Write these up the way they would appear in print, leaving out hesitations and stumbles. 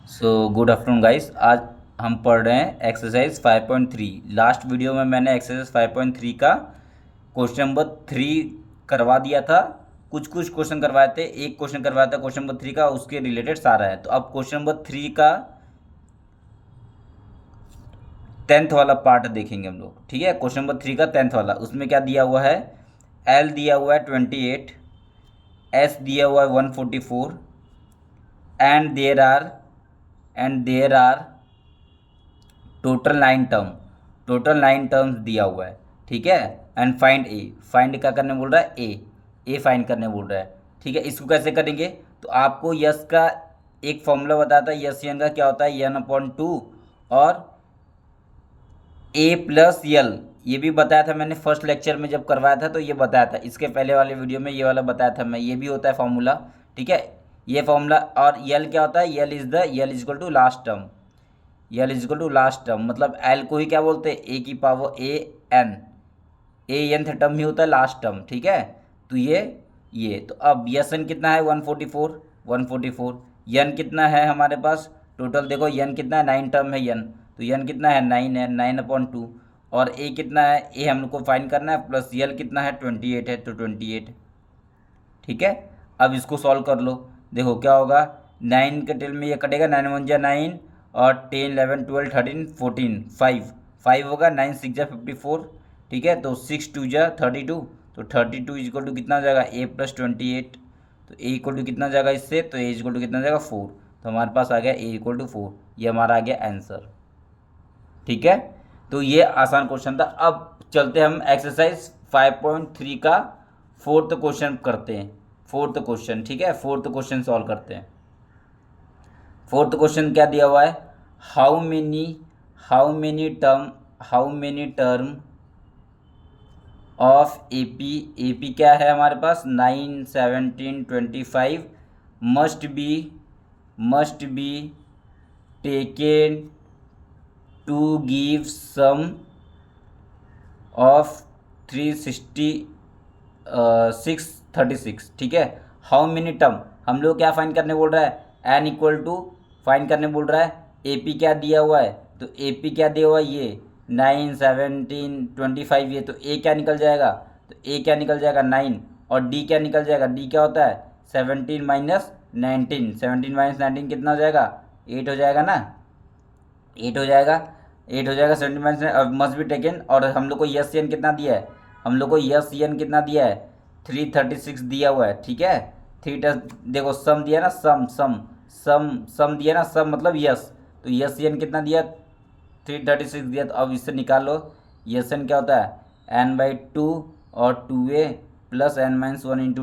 So good afternoon guys. आज हम पढ़ रहे हैं एक्सरसाइज 5.3। लास्ट वीडियो में मैंने एक्सरसाइज 5.3 का क्वेश्चन नंबर 3 करवा दिया था। कुछ कुछ क्वेश्चन करवाए थे, एक क्वेश्चन करवाया था क्वेश्चन नंबर 3 का, उसके रिलेटेड सारा है। तो अब क्वेश्चन नंबर 3 का 10th वाला पार्ट देखेंगे हम लोग। ठीक है, क्वेश्चन नंबर 3 का 10th वाला, उसमें क्या दिया हुआ है? एल दिया हुआ है 28, एस दिया हुआ है 144 and there are total 9 terms दिया हुआ है। ठीक है, एंड फाइंड क्या करने बोल रहा है? ए फाइंड करने बोल रहा है। ठीक है, इसको कैसे करेंगे? तो आपको यस का एक फॉर्मूला बताया था। यस एन का क्या होता है? n/2 और ए प्लस यल। ये भी बताया था मैंने फर्स्ट लेक्चर में जब करवाया था, तो ये बताया था। इसके पहले वाले वीडियो में ये वाला बताया था मैं। ये भी होता है फॉर्मूला। ठीक है, ये फॉर्मूला। और यल क्या होता है? L is equal to last term. L is equal to last term मतलब एल को ही क्या बोलते हैं? ए की power A N. A N term ही होता है लास्ट टर्म। ठीक है, तो ये तो अब यस एन कितना है? 144। यन कितना है हमारे पास? टोटल देखो यन कितना है? 9 टर्म है यन। तो यन कितना है? 9 है, 9/2। और ए कितना है? ए हम लोग को फाइंड करना है, प्लस यल कितना है? 28 है, तो 28। ठीक है, अब इसको सॉल्व कर लो। देखो क्या होगा? 9 के टेल में ये कटेगा, 9 × 1 = 9 और 10 11 12 13 14 5 होगा, 9 6 × 54। ठीक है, तो 6 2 × 32। तो 32 इक्वल टू कितना हो जाएगा? ए प्लस 28। तो ए इक्वल टू कितना जाएगा इससे? तो ए इक्वल टू कितना जाएगा? 4। तो हमारे पास आ गया ए इक्वल टू 4। ये हमारा आ गया आंसर। ठीक है, तो ये आसान क्वेश्चन था। अब चलते हैं हम एक्सरसाइज 5.3 का फोर्थ क्वेश्चन करते हैं। फोर्थ क्वेश्चन, ठीक है, फोर्थ क्वेश्चन सॉल्व करते हैं। फोर्थ क्वेश्चन क्या दिया हुआ है? How many how many term of AP. AP क्या है हमारे पास? 9 17 25 must be taken to give sum of 636। ठीक है, हाउ मेनी टर्म हम लोग क्या फाइंड करने बोल रहा है? एन इक्वल टू फाइंड करने बोल रहा है। ए पी क्या दिया हुआ है? तो ए पी क्या दिया हुआ है? ये 9 17 25। ये तो ए क्या निकल जाएगा? तो ए क्या निकल जाएगा? 9। और डी क्या निकल जाएगा? डी क्या होता है? 17 माइनस 19। 17 माइनस 19 कितना हो जाएगा? 8 हो जाएगा ना? 8 हो जाएगा। 8 हो जाएगा। 70 मस्ट बी टेकन। और हम लोग को यस एन कितना दिया है? हम लोग को यस एन कितना दिया है? 336 दिया हुआ है। ठीक है, देखो सम दिया ना, सम दिया ना, सम मतलब यस। तो यस एन कितना दिया? 336 दिया। तो अब इससे निकालो यस एन क्या होता है? n/2 और 2a प्लस n-1 ×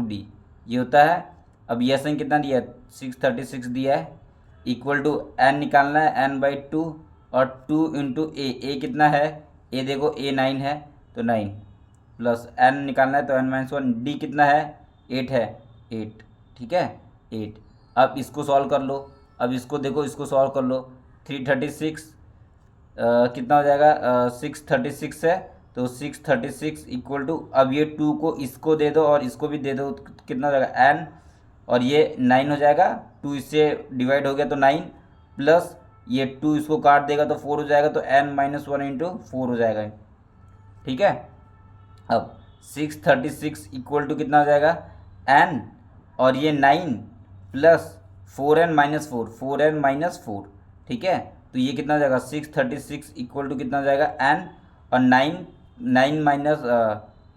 d ये होता है। अब यस एन कितना दिया है? 636 दिया है। इक्वल टू एन निकालना है, n/2 और 2 × ए कितना है? ए देखो ए 9 है, तो 9 प्लस एन निकालना है, तो n-1। डी कितना है? 8 है, 8। ठीक है, 8। अब इसको सॉल्व कर लो। अब इसको देखो, इसको सॉल्व कर लो। 336 कितना हो जाएगा? 636 है, तो 636 इक्वल टू, अब ये 2 को इसको दे दो और इसको भी दे दो, तो कितना हो जाएगा? एन। और ये 9 हो जाएगा, 2 इससे डिवाइड हो गया तो 9, प्लस ये 2 इसको काट देगा तो 4 हो जाएगा, तो n-1 × 4 हो जाएगा। ठीक है, अब 636 इक्वल टू कितना हो जाएगा? n और ये 9 प्लस 4n-4। ठीक है, तो ये कितना हो जाएगा? 636 इक्वल टू कितना हो जाएगा? n और 9 माइनस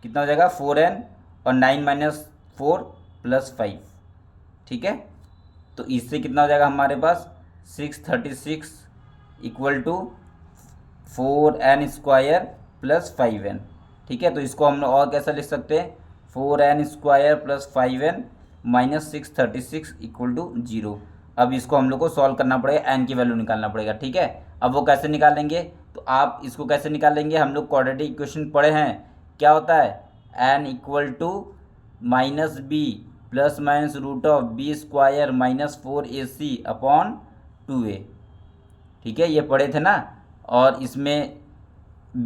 कितना हो जाएगा? 4n और 9 - 4 प्लस 5। ठीक है, तो इससे कितना हो जाएगा हमारे पास? 636 equal to 4n² plus 5n। ठीक है, तो इसको हम लोग और कैसा लिख सकते हैं? 4n² plus 5n minus 636 equal to 0। अब इसको हम लोग को सॉल्व करना पड़ेगा, n की वैल्यू निकालना पड़ेगा। ठीक है, अब वो कैसे निकालेंगे? तो आप इसको कैसे निकालेंगे? हम लोग क्वाड्रेटिक इक्वेशन पढ़े हैं। क्या होता है? n equal to minus B plus minus √b² minus 4ac upon 2a। ठीक है, ये पढ़े थे ना। और इसमें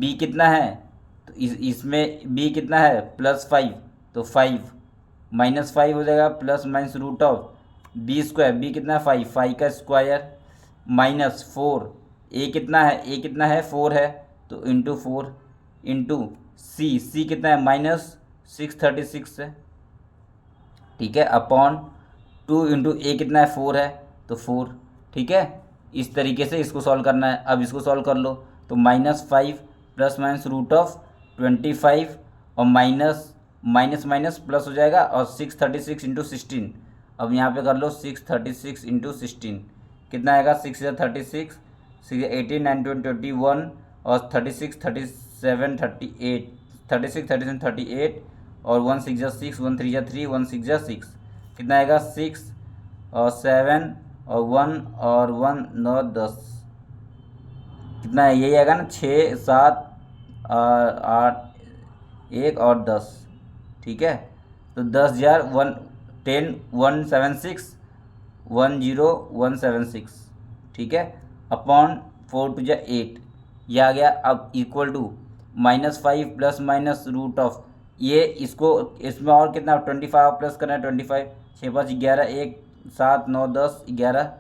b कितना है? तो इसमें b कितना है? +5, तो 5 -5 हो जाएगा, प्लस माइनस √b²। b कितना है? 5 का स्क्वायर -4, ए कितना है, ए कितना है 4 है, तो इंटू 4 इंटू सी कितना है -636 है, ठीक है, अपॉन 2 इंटू ए कितना है 4 है, तो 4, ठीक है। इस तरीके से इसको सॉल्व करना है। अब इसको सॉल्व कर लो, तो -5 प्लस माइनस √25 और माइनस माइनस माइनस प्लस हो जाएगा, और 636 इंटू 16, अब यहाँ पे कर लो 636 इंटू 16 कितना आएगा, 6 या 36, 6 18 9 21 और 36 37 38 36 37 38 और 1 6 जा 6 1 3 जा 3 1 6 जा 6 कितना आएगा 6 और 7 और 1 और 1 9 10 कितना है, यही आएगा ना 6 7 8 1 और 10, ठीक है। तो 10,000 10 176 10176, ठीक है, अपॉन 4 2 जा 8, ये आ गया। अब equal to -5 plus minus root of ये, इसको इसमें और कितना 25 प्लस करना है 25, 6 5 11 1 7 9 10 11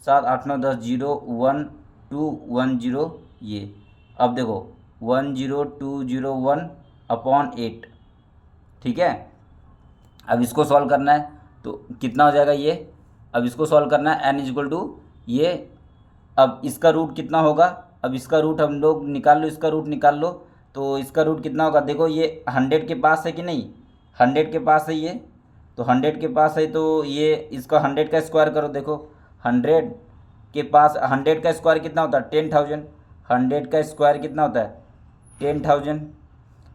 7 8 9 10 0 1 2 1 0 ये। अब देखो 10201 अपॉन 8, ठीक है। अब इसको सॉल्व करना है तो कितना हो जाएगा ये, अब इसको सॉल्व करना है n इक्वल टू ये, अब इसका रूट कितना होगा, अब इसका रूट हम लोग निकाल लो, इसका रूट निकाल लो, तो इसका रूट कितना होगा, देखो ये 100 के पास है कि नहीं, 100 के पास है ये, तो 100 के पास है तो ये इसका 100 का स्क्वायर करो, देखो 100 के पास 100 का स्क्वायर कितना होता है 10,000, 100 का स्क्वायर कितना होता है 10,000,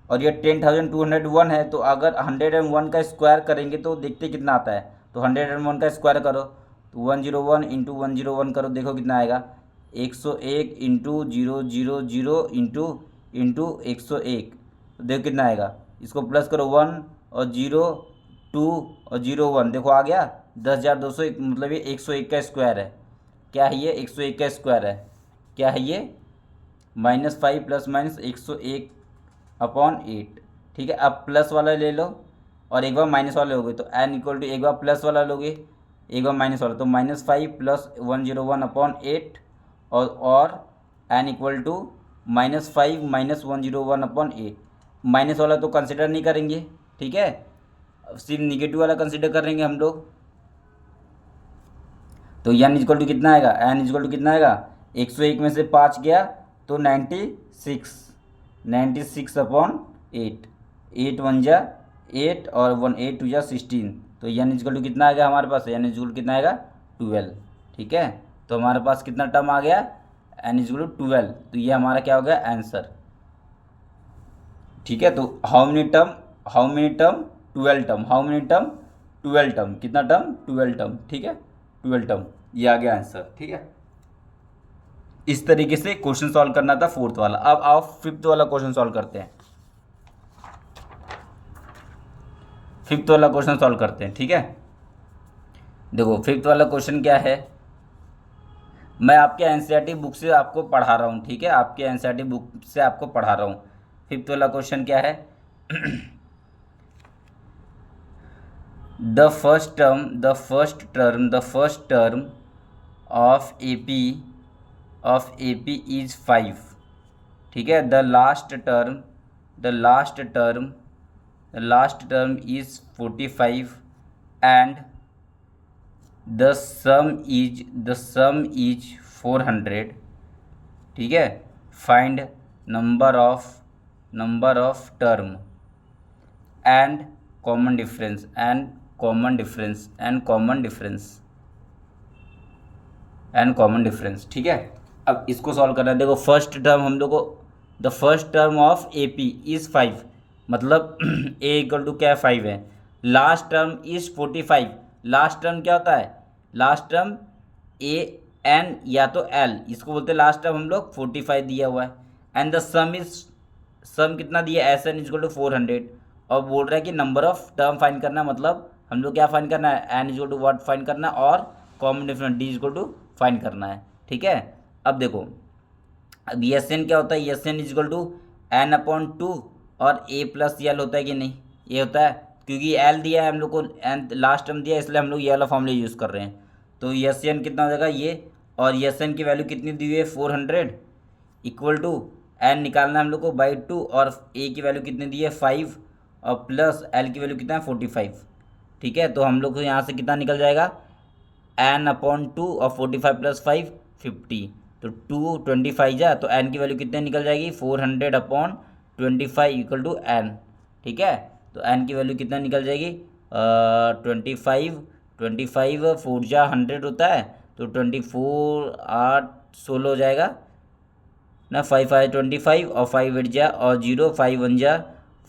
और ये 10,201 है, तो अगर 101 का स्क्वायर करेंगे तो देखते कितना आता है, तो 101 का स्क्वायर करो, तो 101 इंटू 101 करो, देखो कितना आएगा 101 इंटू 000 इंटू 101, तो देखो कितना आएगा, इसको प्लस करो 1 और 0 2 और 0 1, देखो आ गया 10,201, मतलब ये 101 का स्क्वायर है, क्या है ये 101 का स्क्वायर है, क्या है ये -5 प्लस माइनस 101 अपॉन 8, ठीक है। अब प्लस वाला ले लो और एक बार माइनस वाला लोगे, तो n इक्वल टू एक बार प्लस वाला लोगे एक बार माइनस वाला, तो -5 प्लस 101 अपॉन 8 और n equal to -5 minus 101 upon 8, minus वाला तो कंसिडर नहीं करेंगे, ठीक है, सिर्फ निगेटिव वाला कंसिडर करेंगे हम लोग। तो n इक्वल टू कितना आएगा, n इक्वल टू कितना आएगा 101 में से 5 गया तो 96 अपॉन 8, 8 1 जा 8 और 1 8 2 जा 16, तो n इक्वल टू कितना आएगा हमारे पास, n इक्वल कितना आएगा 12, ठीक है। तो हमारे पास कितना टर्म आ गया n इक्वल टू 12, तो ये हमारा क्या हो गया आंसर, ठीक है। तो how many term 12 term, how many term 12 term, कितना टर्म 12 टर्म, ठीक है 12 टर्म, ये आ गया आंसर, ठीक है। इस तरीके से क्वेश्चन सॉल्व करना था फोर्थ वाला। अब आओ फिफ्थ वाला क्वेश्चन सॉल्व करते हैं, फिफ्थ वाला क्वेश्चन सॉल्व करते हैं, ठीक है। देखो फिफ्थ वाला क्वेश्चन क्या है, मैं आपके एनसीईआरटी बुक से आपको पढ़ा रहा हूँ, ठीक है, आपके एनसीईआरटी बुक से आपको पढ़ा रहा हूँ। फिफ्थ वाला क्वेश्चन क्या है the first term of AP is 5, ठीक है, the last term is 45 and the some is 400, ठीक है, find number of term and common difference, ठीक है। अब इसको सॉल्व करना है, देखो फर्स्ट टर्म हम लोग को, the first term of AP is 5, मतलब ए इक्वल टू क्या है 5 है, last term is 45, last term क्या होता है, लास्ट टर्म ए एन या तो एल, इसको बोलते हैं लास्ट टर्म हम लोग 45 दिया हुआ है, एंड द सम कितना दिया एस एन इक्वल टू 400, और बोल रहा है कि नंबर ऑफ टर्म फाइंड करना, मतलब हम लोग क्या फाइंड करना है n equal to what find करना और common difference d equal to find करना है, ठीक है। अब देखो अब एस एन क्या होता है, S n equal to n upon 2 और ए प्लस एल होता है कि नहीं, ये होता है, क्योंकि एल दिया है हम लोग को, एन लास्ट टर्म दिया है, इसलिए हम लोग ये वाला फॉर्मूला यूज़ कर रहे हैं, तो एस एन कितना हो जाएगा ये और एस एन की वैल्यू कितनी दी हुई है 400 इक्वल टू एन निकालना है हम लोग को बाई 2 और ए की वैल्यू कितनी दी है 5 और प्लस एल की वैल्यू कितना है 45। ठीक है, तो हम लोग को यहाँ से कितना निकल जाएगा एन अपॉन 2 और 45 प्लस 5 50। तो 225 जा तो एन की वैल्यू कितने निकल जाएगी 400 अपॉन 25 इक्वल टू एन। ठीक है, तो एन की वैल्यू कितना निकल जाएगी 25 4 जा 100 होता है, तो 24 8 16 हो जाएगा ना। 5 5 25 और 5 8 जा और 0 5 1 जा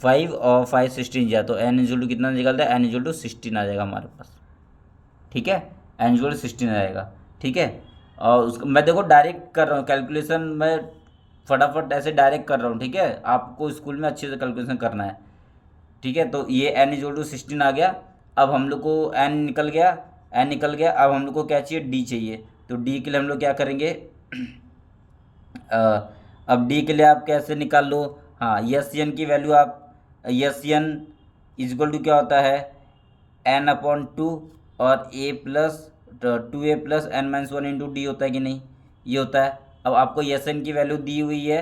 5 और 5 16 जा, तो एन इक्वल टू कितना निकलता है एन इक्वल टू 16 आ जाएगा हमारे पास। ठीक है, एन इक्वल टू 16 आ जाएगा। ठीक है, और उसको मैं देखो डायरेक्ट कर रहा हूँ कैलकुलेशन, मैं फटाफट ऐसे डायरेक्ट कर रहा हूँ। ठीक है, आपको स्कूल में अच्छे से कैलकुलेशन करना है। ठीक है, तो ये एन इक्वल टू 16 आ गया। अब हम लोग को एन निकल गया, अब हम लोग को क्या चाहिए डी चाहिए। तो डी के लिए हम लोग क्या करेंगे अब डी के लिए आप कैसे निकाल लो, हाँ एस एन की वैल्यू आप एस एन इजक्वल टू क्या होता है एन अपॉन 2 और A plus 2a plus N minus 1 into D होता है कि नहीं, ये होता है। अब आपको एस एन की वैल्यू दी हुई है,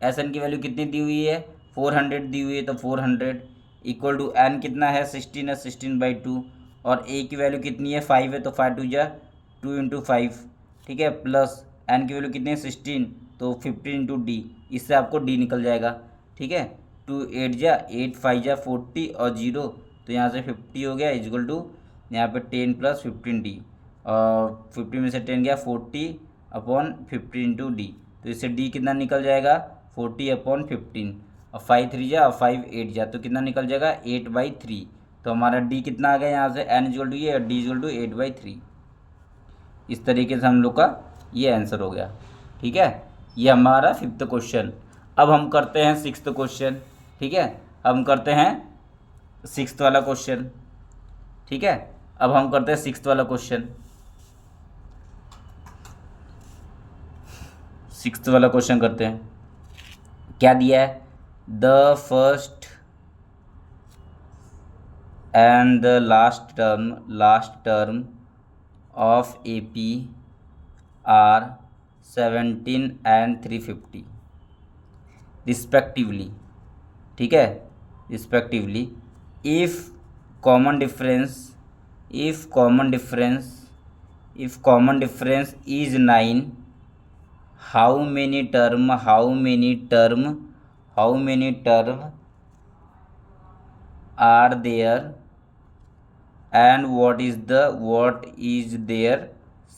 एस एन की वैल्यू कितनी दी हुई है 400 दी हुई है, तो 400 इक्वल टू एन कितना है 16 है 16/2 और ए की वैल्यू कितनी है 5 है, तो 5 2 जा 2 इंटू 5। ठीक है, प्लस एन की वैल्यू कितनी है 16, तो 15 इंटू डी, इससे आपको डी निकल जाएगा। ठीक है, 2 8 जा 8 5 जा 40 और 0, तो यहाँ से 50 हो गया इक्वल टू यहाँ पे 10 प्लस 15 डी, और 50 में से 10 गया 40 अपॉन 15 इंटू डी, तो इससे डी कितना निकल जाएगा 40 अपॉन 15 और 5 3 जा और 5 8 जा, तो कितना निकल जाएगा 8/3। तो हमारा डी कितना आ गया यहाँ से एन इक्वल टू ये और डी इक्वल टू 8/3। इस तरीके से हम लोग का ये आंसर हो गया। ठीक है, ये हमारा 5th क्वेश्चन। अब हम करते हैं 6th क्वेश्चन। ठीक है, अब हम करते हैं 6th वाला क्वेश्चन। ठीक है, अब हम करते हैं 6th वाला क्वेश्चन। 6th वाला क्वेश्चन करते हैं। क्या दिया है the first and the last term of AP are 17 and 350 respectively. ठीक है, respectively if common difference is 9, how many term are there and what is their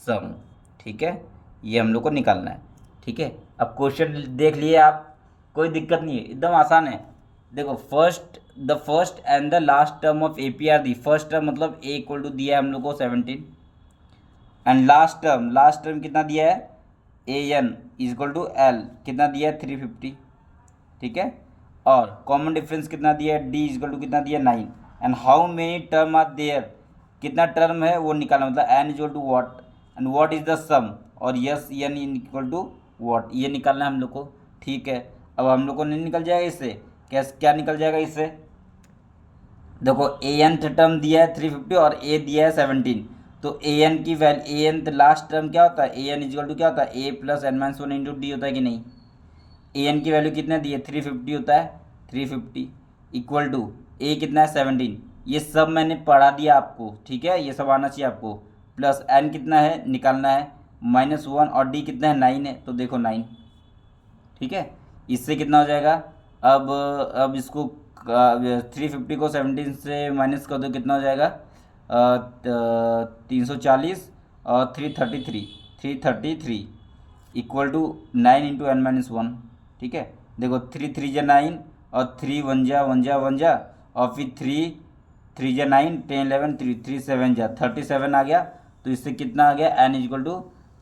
sum. ठीक है, ये हम लोग को निकालना है। ठीक है, अब क्वेश्चन देख लिए आप, कोई दिक्कत नहीं है, एकदम आसान है। देखो the first and the last term of APR the, first term मतलब A इक्वल टू दिया है हम लोग को 17 एंड लास्ट टर्म कितना दिया है AN इक्वल टू L कितना दिया है 350। ठीक है, और कॉमन डिफरेंस कितना दिया है D इक्वल टू कितना दिया 9 and how many term are there, कितना टर्म है वो निकालना, मतलब N equal to what and what is the sum, और S n equal to what, ये निकालना है हम लोग को। ठीक है, अब हम लोग को नहीं निकल जाएगा इससे, क्या निकल जाएगा इससे, देखो AN टर्म दिया है 350 और A दिया है 17, तो AN की वैल्यू AN लास्ट टर्म क्या होता है AN इक्वल टू क्या होता है A plus N minus 1 into D होता है कि नहीं। AN की वैल्यू कितना दी है 350 होता है, 350 इक्वल टू A कितना है 17, ये सब मैंने पढ़ा दिया आपको। ठीक है, ये सब आना चाहिए आपको, प्लस N कितना है निकालना है -1 और D कितना है 9 है, तो देखो 9। ठीक है, इससे कितना हो जाएगा, अब इसको 350 को 17 से माइनस कर दो, कितना हो जाएगा 340 और 333 equal to 9 into n minus 1। ठीक है, देखो 3 3 जा 9 और 3 1 जा और फिर 3 3 जा 9 10 11 3 7 जा 37 आ गया, तो इससे कितना आ गया एन इक्वल टू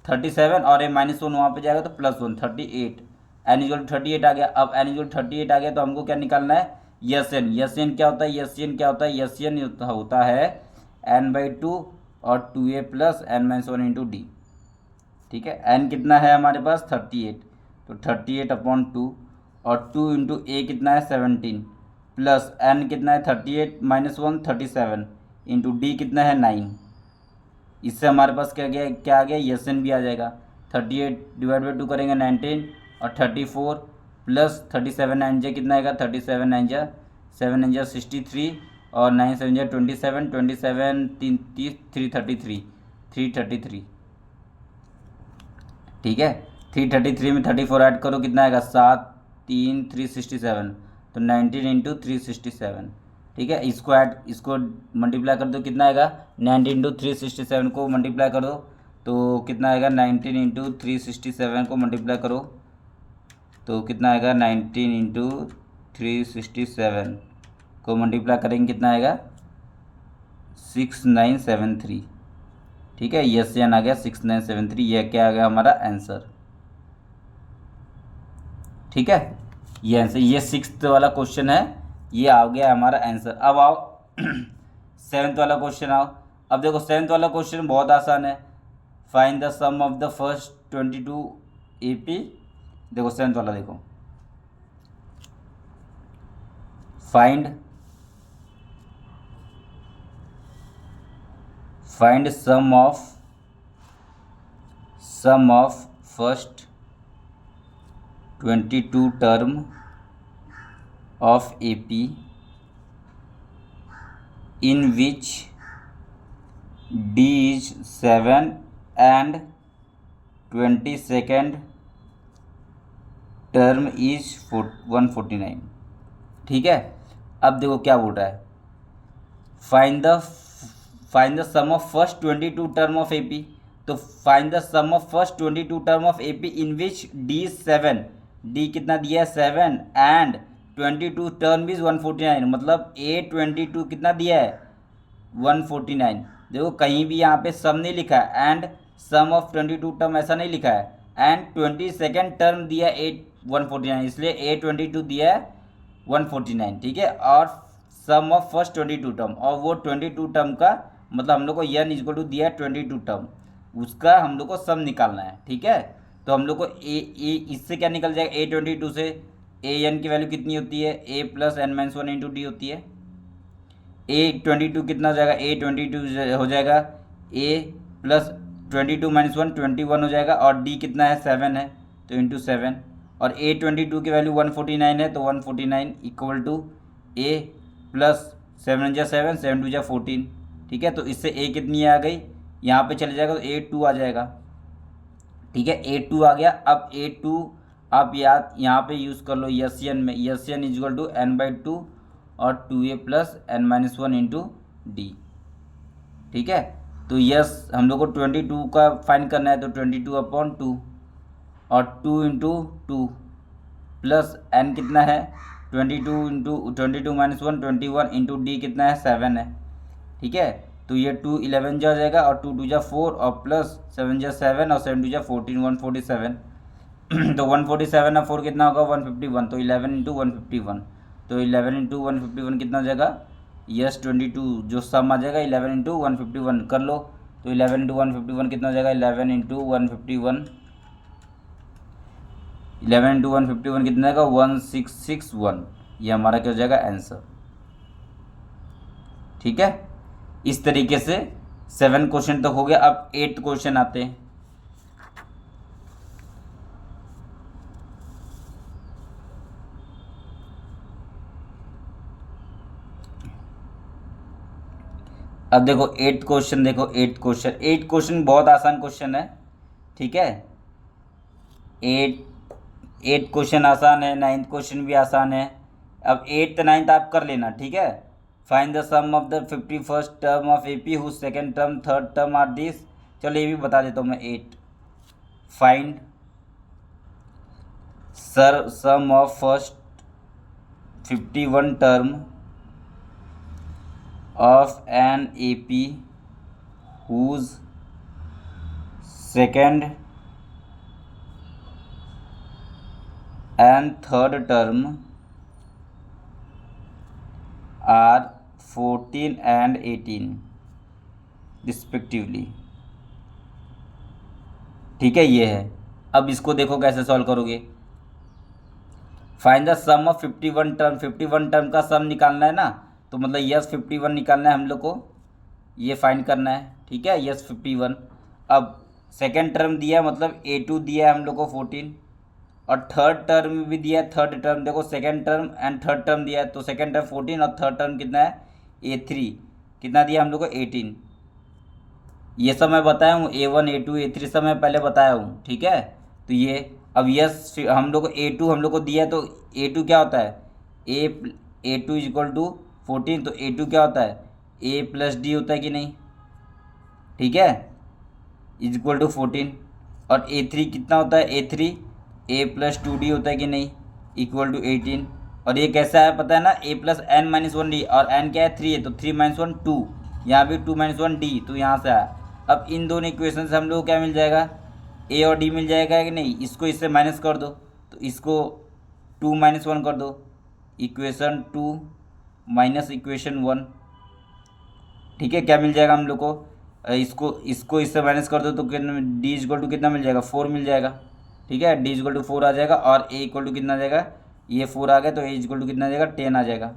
37 और ये -1 वहाँ पे जाएगा तो +1 38, एन इक्वल टू 38 आ गया। अब एन इक्वल टू 38 आ गया तो हमको क्या निकालना है यस एन क्या होता है यस एन होता है n/2 और 2a plus N minus 1 into d. ठीक है, n कितना है हमारे पास 38, तो 38 अपॉन 2 और 2 इंटू ए कितना है 17 प्लस n कितना है 38 -1 37 इंटू डी कितना है 9, इससे हमारे पास क्या आ गया यस एन भी आ जाएगा। 38 डिवाइड बाई 2 करेंगे 19 और 34 प्लस 37 9 जा कितना आएगा 37 9 जा 7 9 जा 63 और 9 7 जा 27 27 3 333 333 ठीक है। 333 में 34 ऐड करो कितना आएगा 7 3 367 तो 19 इंटू 367 ठीक है। इसको मल्टीप्लाई कर दो कितना आएगा 19 इंटू 367 को मल्टीप्लाई करो तो कितना आएगा 19 इंटू 367 को मल्टीप्लाई करो तो कितना आएगा 19 इंटू 367 को मल्टीप्लाई करेंगे कितना आएगा 6973 ठीक है। यस यान आ गया 6973, यह क्या आ गया हमारा आंसर ठीक है। ये आंसर, ये 6th वाला क्वेश्चन है, ये आ गया हमारा आंसर। अब आओ 7th वाला क्वेश्चन आओ। अब देखो 7th वाला क्वेश्चन बहुत आसान है। Find the sum of the first 22 AP। देखो 7th वाला देखो, find sum of first 22 term of AP in which D is 7 and 22nd term is 149 ठीक है। अब देखो क्या बोल रहा है, find the sum of first 22 term of AP। तो find the sum of first 22 term of AP in which D is 7, D कितना दिया है 7 एंड 22 टर्म इज 149, मतलब A22 कितना दिया है 149। देखो कहीं भी यहाँ पे सम नहीं लिखा है एंड सम ऑफ 22 टर्म ऐसा नहीं लिखा है, एंड 22nd टर्म दिया है 149, इसलिए A22 दिया है 149 ठीक है। और सम ऑफ फर्स्ट 22 टर्म, और वो 22 टर्म का मतलब हम लोग को n इक्वल टू दिया है 22 टर्म, उसका हम लोग को सम निकालना है ठीक है। तो हम लोग को इससे क्या निकल जाएगा A22 से an की वैल्यू कितनी होती है a plus n minus 1 into D होती है। A22 कितना हो जाएगा A22 हो जाएगा a प्लस 22 माइनस 1 21 हो जाएगा, और d कितना है 7 है तो इंटू 7, और A22 की वैल्यू 149 है तो 149 इक्वल टू a प्लस 7 जा 7 7 2 जा 14 ठीक है। तो इससे a कितनी आ गई, यहाँ पे चले जाएगा तो A2 आ जाएगा ठीक है। A2 आ गया। अब A2 आप याद यहाँ पे यूज़ कर लो यसियन में, यसियन इजल टू n/2 और 2a plus n minus 1 into d ठीक है। तो यस हम लोग को 22 का फाइंड करना है तो 22/2 और 2 इंटू 2 प्लस n कितना है 22 इंटू 22 माइनस 1 21 इंटू डी कितना है 7 है ठीक है। तो ये 2 11 जा जाएगा और 2 2 जा 4 और प्लस 7 जा 7 और 7 2 जा 14 147 तो 147 और 4 कितना होगा 151, तो 11 इंटू 151, तो 11 इंटू 151 कितना हो जाएगा यस 22, जो सम आ जाएगा 11 इंटू 151 कर लो। तो 11 इंटू 151 कितना हो जाएगा 11 इंटू 151, 11 इंटू 151 कितना आएगा 1661, ये हमारा क्या हो जाएगा आंसर ठीक है। इस तरीके से 7 क्वेश्चन तक हो गया। अब 8th क्वेश्चन आते हैं। अब देखो 8th क्वेश्चन, देखो 8th क्वेश्चन बहुत आसान क्वेश्चन है ठीक है। 8th क्वेश्चन आसान है, 9th क्वेश्चन भी आसान है। अब 8th 9th आप कर लेना ठीक है। Find the sum of the 51st term of AP whose second term third term are this. चलो ये भी बता देता हूँ मैं 8। Find sum of first 51 term of an AP whose second and third term are 14 and 18 respectively ठीक है। ये है। अब इसको देखो कैसे सॉल्व करोगे। Find the sum of 51 term, 51 term का सम निकालना है ना, तो मतलब यस 51 निकालना है हम लोग को, ये फाइंड करना है ठीक है। यस 51। अब सेकेंड टर्म दिया मतलब A2 दिया है हम लोग को 14, और थर्ड टर्म भी दिया है। थर्ड टर्म देखो, second term and third term दिया है, तो सेकेंड टर्म 14 और थर्ड टर्म कितना है A3, कितना दिया हम लोग को 18। ये सब मैं बताया हूँ, A1 A2 A3 सब मैं पहले बताया हूँ, ठीक है। तो ये अब यस हम लोग को A2 हम लोग को दिया है, तो A2 क्या होता है A2 इज इक्वल टू 14, तो A2 क्या होता है A प्लस डी होता है कि नहीं, ठीक है, इज इक्वल टू 14। और A3 कितना होता है A3 A प्लस 2D होता है कि नहीं, इक्वल टू 18। और ये कैसा है पता है ना, A plus N minus 1D, और n क्या है 3 है, तो 3 माइनस 1 2, यहाँ भी 2 माइनस 1D, तो यहाँ से आया। अब इन दोनों इक्वेशन से हम लोग को क्या मिल जाएगा, A और D मिल जाएगा कि नहीं। इसको इससे माइनस कर दो, तो इसको 2 माइनस 1 कर दो, इक्वेशन 2 माइनस इक्वेशन 1, ठीक है। क्या मिल जाएगा हम लोग को, इसको इसको इससे माइनस कर दो तो कितना डी इक्वल टू कितना मिल जाएगा 4 मिल जाएगा, ठीक है। डी इक्वल टू 4 आ जाएगा, और ए इक्वल टू कितना आ जाएगा, ये 4 आ गया तो ए इक्वल टू कितना आ जाएगा 10 आ जाएगा,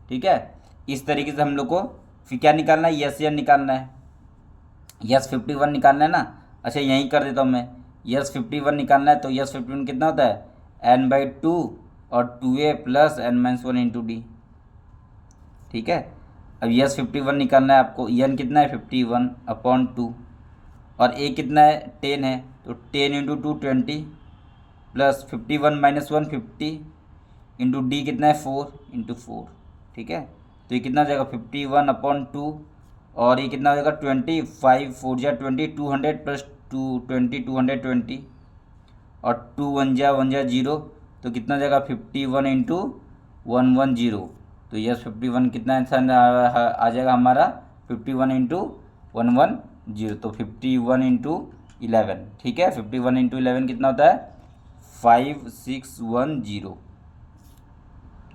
ठीक है। इस तरीके से हम लोग को फिर क्या निकालना है, यस एन निकालना है, यस 51 निकालना है ना। अच्छा यहीं कर देता हूँ मैं, यस 51 निकालना है, तो यस 51 कितना होता है n/2 और 2a plus n minus 1 into d, ठीक है। अब यस 51 निकालना है आपको, एन कितना है 51/2, और ए कितना है 10 है, तो 10 into 2 20 plus 51 minus 1 50 into D कितना है 4 इंटू 4, ठीक है। तो ये कितना हो जाएगा 51/2, और ये कितना हो जाएगा 25 4 जा 20 200 प्लस 220 220, और 2 1 जा 0, तो कितना हो जाएगा 51 इंटू 110। तो यस 51 कितना आंसर आ जाएगा हमारा 51 इंटू 110, तो 51 इंटू 11, ठीक है। 51 इंटू 11 कितना होता है 5610,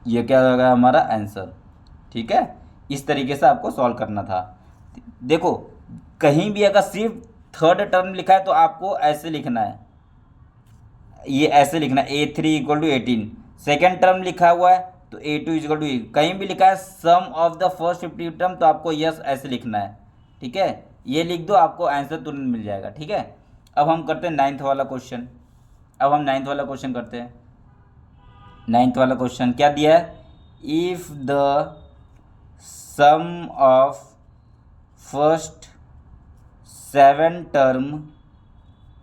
ये क्या होगा हमारा आंसर, ठीक है। इस तरीके से आपको सॉल्व करना था। देखो कहीं भी अगर सिर्फ थर्ड टर्म लिखा है तो आपको ऐसे लिखना है, ये ऐसे लिखना है A3 equal to 18। Second term लिखा हुआ है तो A2 इक्वल टू, कहीं भी लिखा है sum of the first 50 term, तो आपको यस ऐसे लिखना है, ठीक है। ये लिख दो, आपको आंसर तुरंत मिल जाएगा, ठीक है। अब हम करते हैं नाइन्थ वाला क्वेश्चन। अब हम नाइन्थ वाला क्वेश्चन करते हैं। नाइन्थ वाला क्वेश्चन क्या दिया है, if the sum of first 7 term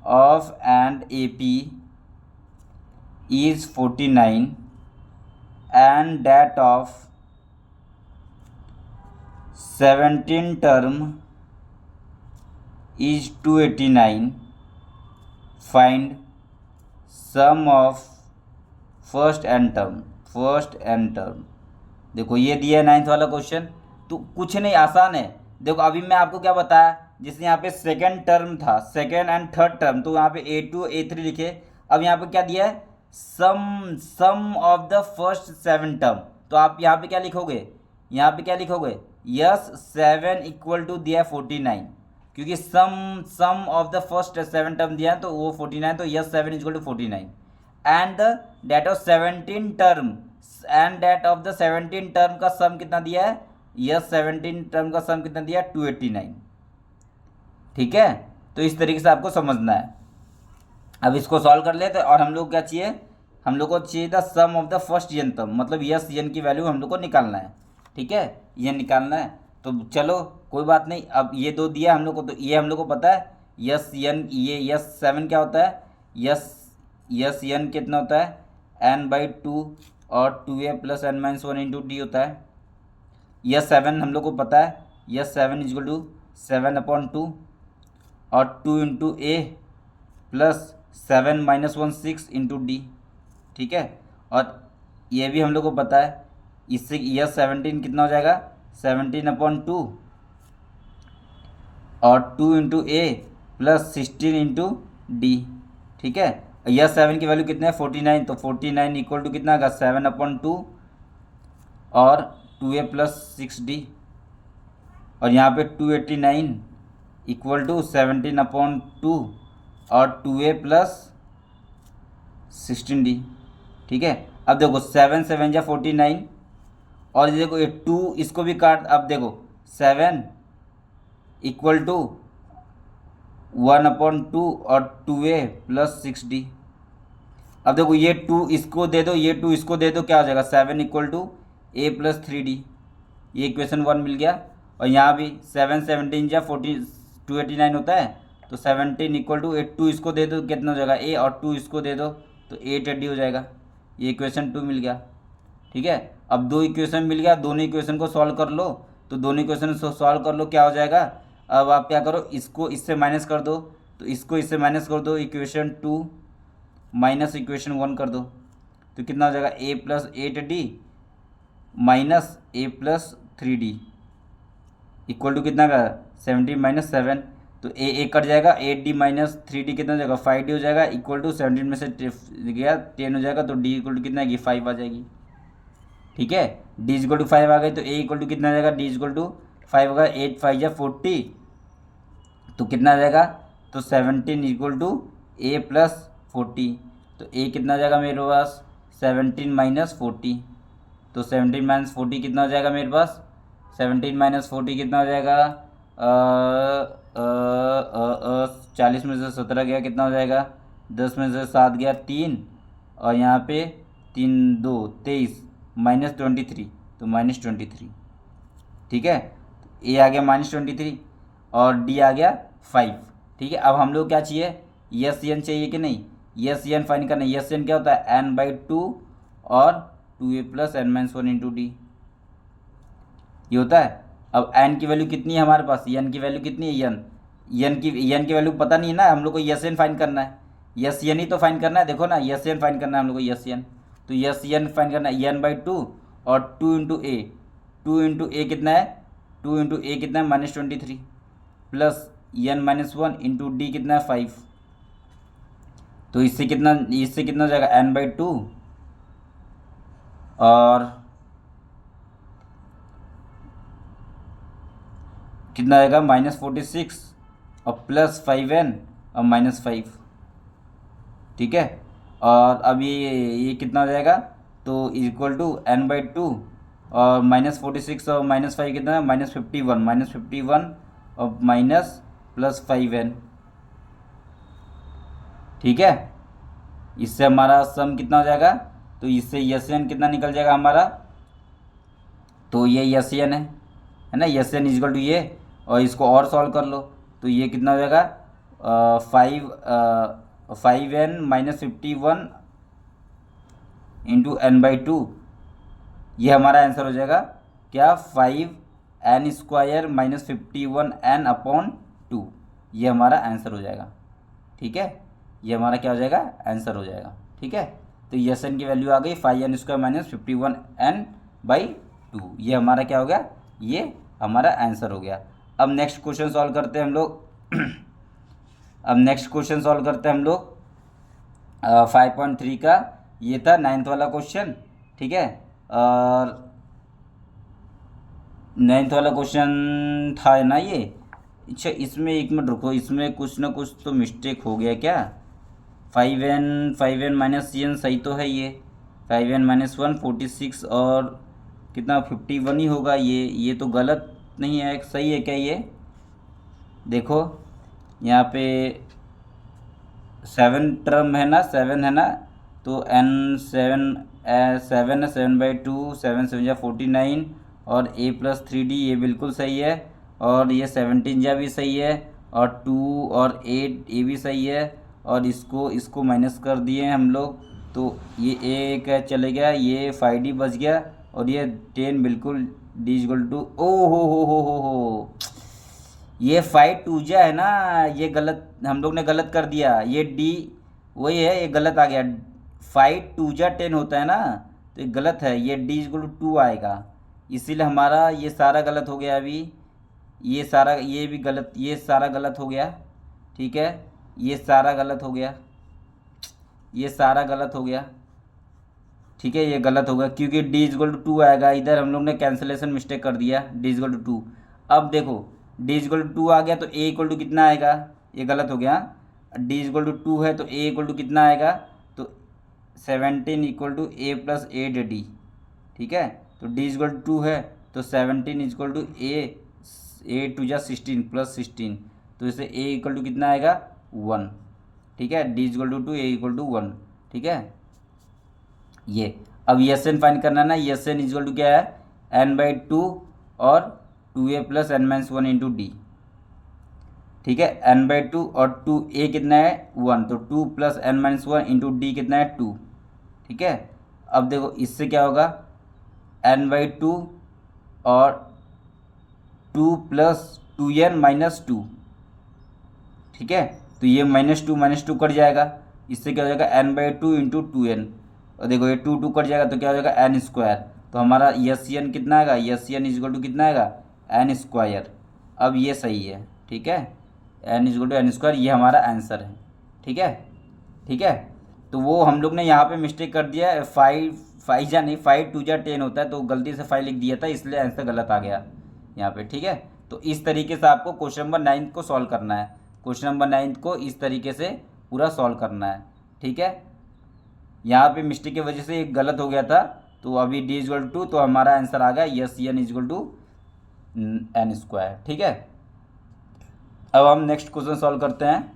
of an AP is 49 and that of 17 term is 289, find sum of first n term. देखो ये दिया है नाइन्थ वाला क्वेश्चन, तो कुछ नहीं आसान है। देखो अभी मैं आपको क्या बताया, जिसने यहाँ पे सेकेंड टर्म था, सेकेंड एंड थर्ड टर्म, तो यहाँ पे A2 A3 लिखे। अब यहाँ पे क्या दिया है sum of the first 7 term, तो आप यहाँ पे क्या लिखोगे, यहाँ पे क्या लिखोगे यस 7 इक्वल टू दिया है 49, क्योंकि sum of the first 7 term दिया है तो वो 49, तो S 7 equal to 49 and that of 17 term, and that of the 17 term का सम कितना दिया है, यस 17 टर्म का सम कितना दिया है 289, ठीक है। तो इस तरीके से आपको समझना है। अब इसको सॉल्व कर लेते, और हम लोग क्या चाहिए, हम लोग को चाहिए था sum of the first n term, मतलब यस एन की वैल्यू हम लोग को निकालना है, ठीक है, ये निकालना है। तो चलो कोई बात नहीं, अब ये दो दिया हम लोग को, तो ये हम लोग को पता है यस एन, ये यस 7 क्या होता है, यस एन कितना होता है n/2 और 2a plus n minus 1 into D होता है। यस 7 हम लोग को पता है, यस 7 इक्वल टू 7/2 और 2 इंटू ए प्लस 7 माइनस 1 6 इंटू डी, ठीक है। और ये भी हम लोग को पता है, इससे यस 17 कितना हो जाएगा 17/2 और 2 इंटू ए प्लस 16 इंटू डी, ठीक है। यस 7 की वैल्यू कितना है 49, तो 49 इक्वल टू कितना आएगा 7/2 और 2a प्लस 6d, और यहाँ पे 289 इक्वल टू 17/2 और 2a प्लस 16d, ठीक है। अब देखो 7 7 जा 49, और देखो ये 2 इसको भी काट, अब देखो 7 इक्वल टू 1/2 और 2a प्लस 6d। अब देखो ये 2 इसको दे दो, ये 2 इसको दे दो, क्या हो जाएगा 7 equal to a plus 3d। ये इक्वेशन 1 मिल गया। और यहाँ भी 7 17 या 14 289 होता है, तो 17 इक्वल टू 2 इसको दे दो कितना हो जाएगा a, और 2 इसको दे दो तो 8d हो जाएगा। ये इक्वेशन 2 मिल गया। ठीक है, अब दो इक्वेशन मिल गया, दोनों इक्वेशन को सॉल्व कर लो। तो दोनों इक्वेशन सॉल्व कर लो, क्या हो जाएगा, अब आप क्या करो, इसको इससे माइनस कर दो, तो इसको इससे माइनस कर दो, इक्वेशन 2 माइनस इक्वेशन 1 कर दो, तो कितना हो जाएगा a plus 8d minus a plus 3d equal to कितना का 17 माइनस 7। तो a कट जाएगा, 8d माइनस 3d कितना हो जाएगा 5d हो जाएगा, इक्वल टू 17 में से गया 10 हो जाएगा, तो d इक्वल टू कितना आएगी 5 आ जाएगी। ठीक है, d इक्वल टू 5 आ गई, तो a इक्वल टू कितना आ जाएगा, d इक्वल टू 5 होगा, 8 5 या 40, तो कितना आ जाएगा, तो 17 इक्वल टू a प्लस 40। तो a कितना आ जाएगा मेरे पास 17 माइनस 40, तो 17 माइनस 40 कितना हो जाएगा मेरे पास, 17 माइनस 40 कितना हो जाएगा, 40 में से 17 गया कितना हो जाएगा, 10 में से 7 गया 3, और यहाँ पे 3 2 23 माइनस 23, तो माइनस 23। ठीक है, ए आ गया माइनस 23 और डी आ गया 5। ठीक है, अब हम लोग क्या चाहिए, यस एन चाहिए कि नहीं, यस एन फाइंड करना है। यस एन क्या होता है n/2 और 2a plus n minus 1 into D, ये होता है। अब n की वैल्यू कितनी है हमारे पास, n की वैल्यू कितनी है, n की वैल्यू पता नहीं है ना, हम लोग को यस एन फाइंड करना है, यस एन ही तो फाइंड करना है। देखो ना, यस एन फाइंड करना है हम लोग को, यस एन, तो यस एन फाइंड करना है n/2 और 2 इंटू ए, 2 इंटू ए कितना है, 2 इंटू ए कितना है minus 23 plus n minus 1 into D कितना है 5। तो इससे कितना हो जाएगा n/2 और कितना आएगा माइनस 46 और प्लस 5n और माइनस 5। ठीक है, और अब ये कितना हो जाएगा, तो इक्वल टू n/2 और माइनस 46 और माइनस 5 कितना है माइनस 51 और माइनस प्लस 5n। ठीक है, इससे हमारा सम कितना हो जाएगा, तो इससे यस एन कितना निकल जाएगा हमारा, तो ये यस एन है ना, यस एन इक्वल टू ये, और इसको और सॉल्व कर लो, तो ये कितना हो जाएगा 5n माइनस 51 इंटू n/2, ये हमारा आंसर हो जाएगा क्या, 5n² माइनस 51n अपॉन 2, ये हमारा आंसर हो जाएगा। ठीक है, ये हमारा क्या हो जाएगा, आंसर हो जाएगा। ठीक है, तो यस एन की वैल्यू आ गई 5n² माइनस 51n/2, ये हमारा क्या हो गया, ये हमारा आंसर हो गया। अब नेक्स्ट क्वेश्चन सॉल्व करते हैं हम लोग अब नेक्स्ट क्वेश्चन सॉल्व करते हैं हम लोग 5.3 का, ये था 9th वाला क्वेश्चन। ठीक है, और 9th वाला क्वेश्चन था ना ये। अच्छा, इसमें एक मिनट रुको, इसमें कुछ ना कुछ तो मिस्टेक हो गया क्या, 5n माइनस n सही तो है, ये 5n माइनस 1 46 और कितना 51 ही होगा, ये तो गलत नहीं है, सही है क्या ये, देखो यहाँ पे 7 टर्म है ना, 7 है ना, तो n 7 है, 7/2 7 7 या 49 और a प्लस 3d, ये बिल्कुल सही है, और ये 17 या भी सही है, और 2 और 8 ये भी सही है, और इसको माइनस कर दिए हम लोग, तो ये एक चले गया, ये 5d बच गया, और ये 10 बिल्कुल d इक्वल टू, ओ हो, ये 5 2 जा है ना, ये गलत हम लोग ने गलत कर दिया, ये d वही है, ये गलत आ गया, 5 2 जा 10 होता है ना, तो ये गलत है, ये d इक्वल टू 2 आएगा, इसीलिए हमारा ये सारा गलत हो गया। अभी ये सारा, ये भी गलत, ये सारा गलत हो गया। ठीक है, ये सारा गलत हो गया, ये सारा गलत हो गया। ठीक है, ये गलत होगा क्योंकि d इक्वल टू 2 आएगा, इधर हम लोग ने कैंसिलेशन मिस्टेक कर दिया, d इक्वल टू 2। अब देखो d इक्वल टू 2 आ गया, तो a इक्वल टू कितना आएगा, ये गलत हो गया, d इक्वल टू 2 है तो a इक्वल टू कितना आएगा, तो 17 equal to a plus 8d। ठीक है, तो d इक्वल टू 2 है तो 17 इक्वल टू a 2 जा 16 प्लस 16, तो इसे a इक्वल टू कितना आएगा 1, ठीक है, d equal to 2, a equal to 1, ठीक है। ये अब एस एन फाइंड करना ना, एस एन इक्वल टू क्या है n/2 और 2a plus n-1 into d, ठीक है, n/2 और 2a कितना है 1, तो 2 प्लस n-1 इंटू डी कितना है 2, ठीक है। अब देखो इससे क्या होगा n/2 और 2 प्लस 2n-2, ठीक है, तो ये -2 कट जाएगा, इससे क्या हो जाएगा n/2 इंटू 2n, और देखो ये 2 कट जाएगा तो क्या हो जाएगा n², तो हमारा एस एन कितना आएगा, एस एन इक्वल टू कितना आएगा n²। अब ये सही है, ठीक है, n इक्वल टू n², ये हमारा आंसर है, ठीक है, ठीक है। तो वो हम लोग ने यहाँ पे मिस्टेक कर दिया है, 5 2 10 होता है, तो गलती से 5 लिख दिया था, इसलिए आंसर गलत आ गया यहाँ पे, ठीक है। तो इस तरीके से आपको क्वेश्चन नंबर 9 को सॉल्व करना है, क्वेश्चन नंबर 9 को इस तरीके से पूरा सॉल्व करना है, ठीक है। यहाँ पे मिस्टेक की वजह से एक गलत हो गया था, तो अभी d इक्वल टू, तो हमारा आंसर आ गया yes n equal to n², ठीक है। अब हम नेक्स्ट क्वेश्चन सॉल्व करते हैं,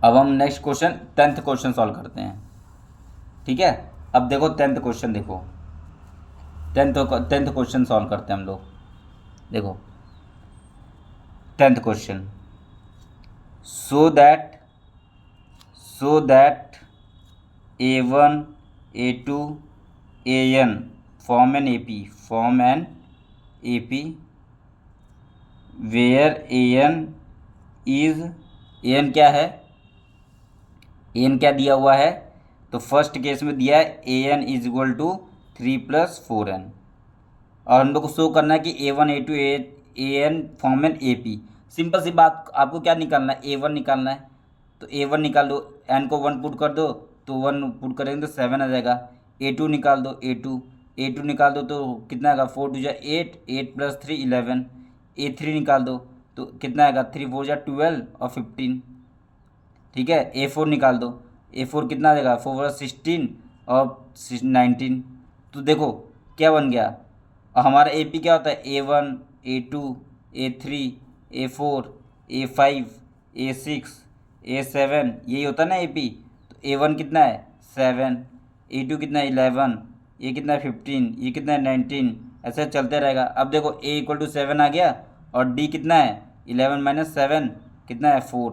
अब हम next question 10th question solve करते हैं, ठीक है। अब देखो 10th क्वेश्चन, देखो 10th क्वेश्चन सॉल्व करते हैं हम लोग, देखो 10th question, so that a1 a2 an form an AP where an क्या है, an क्या दिया हुआ है, तो फर्स्ट केस में दिया है an is equal to 3 + 4n, और हम लोग को शो करना है कि a1 a2 an form an AP। Simple सी बात, आपको क्या निकालना है, a1 निकालना है, तो a1 निकाल दो, n को 1 पुट कर दो, तो 1 पुट करेंगे तो 7 आ जाएगा। a2 निकाल दो, a2 निकाल दो तो कितना आएगा 4 2 8, 8 + 3 11, a3 निकाल दो तो कितना आएगा 3 4 12 और 15, ठीक है। a4 निकाल दो, a4 कितना आ जाएगा 4 16 और 19, तो देखो क्या बन गया, और हमारा AP क्या होता है a1 a2 a3 a4 a5 a6 a7, यही होता है ना AP। तो a1 कितना है 7, a2 कितना है 11, ये कितना है 15, ये कितना है 19, ऐसे चलते रहेगा। अब देखो a इक्वल टू 7 आ गया, और d कितना है 11 - 7 कितना है 4,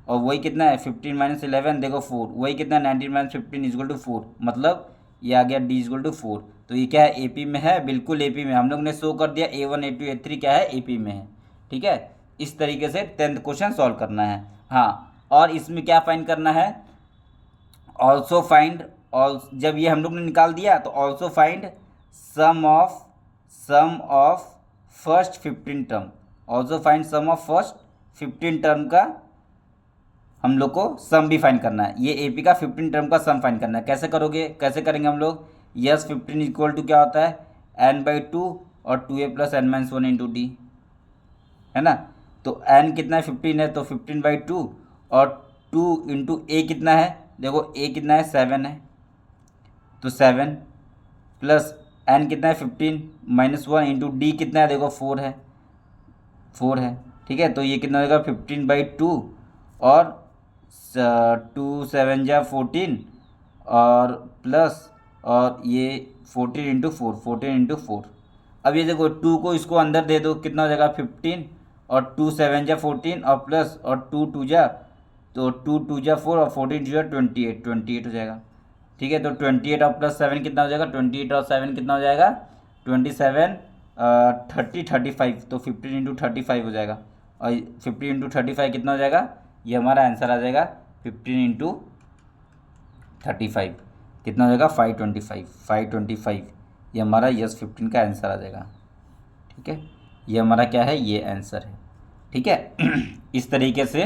और वही कितना है 15 - 11 देखो 4, वही कितना है 19 - 15 इक्वल टू 4, मतलब ये आ गया d इक्वल टू 4। तो ये क्या है AP में है, बिल्कुल AP में, हम लोग ने शो कर दिया a1 a2 a3 क्या है AP में है, ठीक है। इस तरीके से 10th क्वेश्चन सॉल्व करना है। हाँ, और इसमें क्या फाइंड करना है, ऑल्सो फाइंड, जब ये हम लोग ने निकाल दिया तो also find sum of first 15 term, also find sum of first 15 term का हम लोग को सम भी फाइंड करना है। ये AP का 15 टर्म का सम फाइंड करना है। कैसे करोगे, कैसे करेंगे हम लोग, यस 15 इक्वल टू क्या होता है n/2 और 2a plus n-1 into D, है ना। तो n कितना है 15 है, तो 15/2 और 2 इंटू a कितना है, देखो a कितना है 7 है, तो 7 प्लस n कितना है 15 - 1 इंटू डी कितना है, देखो 4 है, ठीक है। तो ये कितना हो जाएगा 15/2 और 2 7 जा 14 और प्लस, और ये 14 इंटू 4। अब ये देखो 2 को इसको अंदर दे दो, कितना हो जाएगा 15, और 2 7 जा 14 और प्लस, और 2 2 जा, तो 2 2 जा 4 और 14 2 जा 28 हो जाएगा, ठीक है। तो 28 और प्लस 7 कितना हो जाएगा, 28 और 7 कितना हो जाएगा 27 30 35, तो 15 इंटू 35 हो जाएगा, और 15 इंटू 35 कितना हो जाएगा, ये हमारा आंसर आ जाएगा 15 इंटू 35 कितना हो जाएगा 525, ये हमारा यस 15 का आंसर आ जाएगा, ठीक है। ये हमारा क्या है, ये आंसर है, ठीक है। इस तरीके से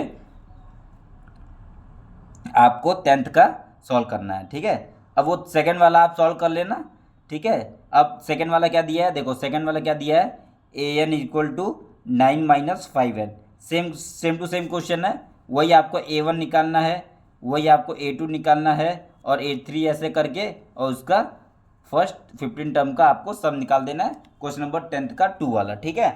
आपको 10th का सॉल्व करना है, ठीक है। अब वो सेकंड वाला आप सॉल्व कर लेना, ठीक है। अब सेकंड वाला क्या दिया है, देखो सेकंड वाला क्या दिया है an equal to 9 - 5n, same to same question है, वही आपको a1 निकालना है, वही आपको a2 निकालना है, और a3 ऐसे करके, और उसका फर्स्ट 15 टर्म का आपको सम निकाल देना है, क्वेश्चन नंबर 10th का 2 वाला, ठीक है।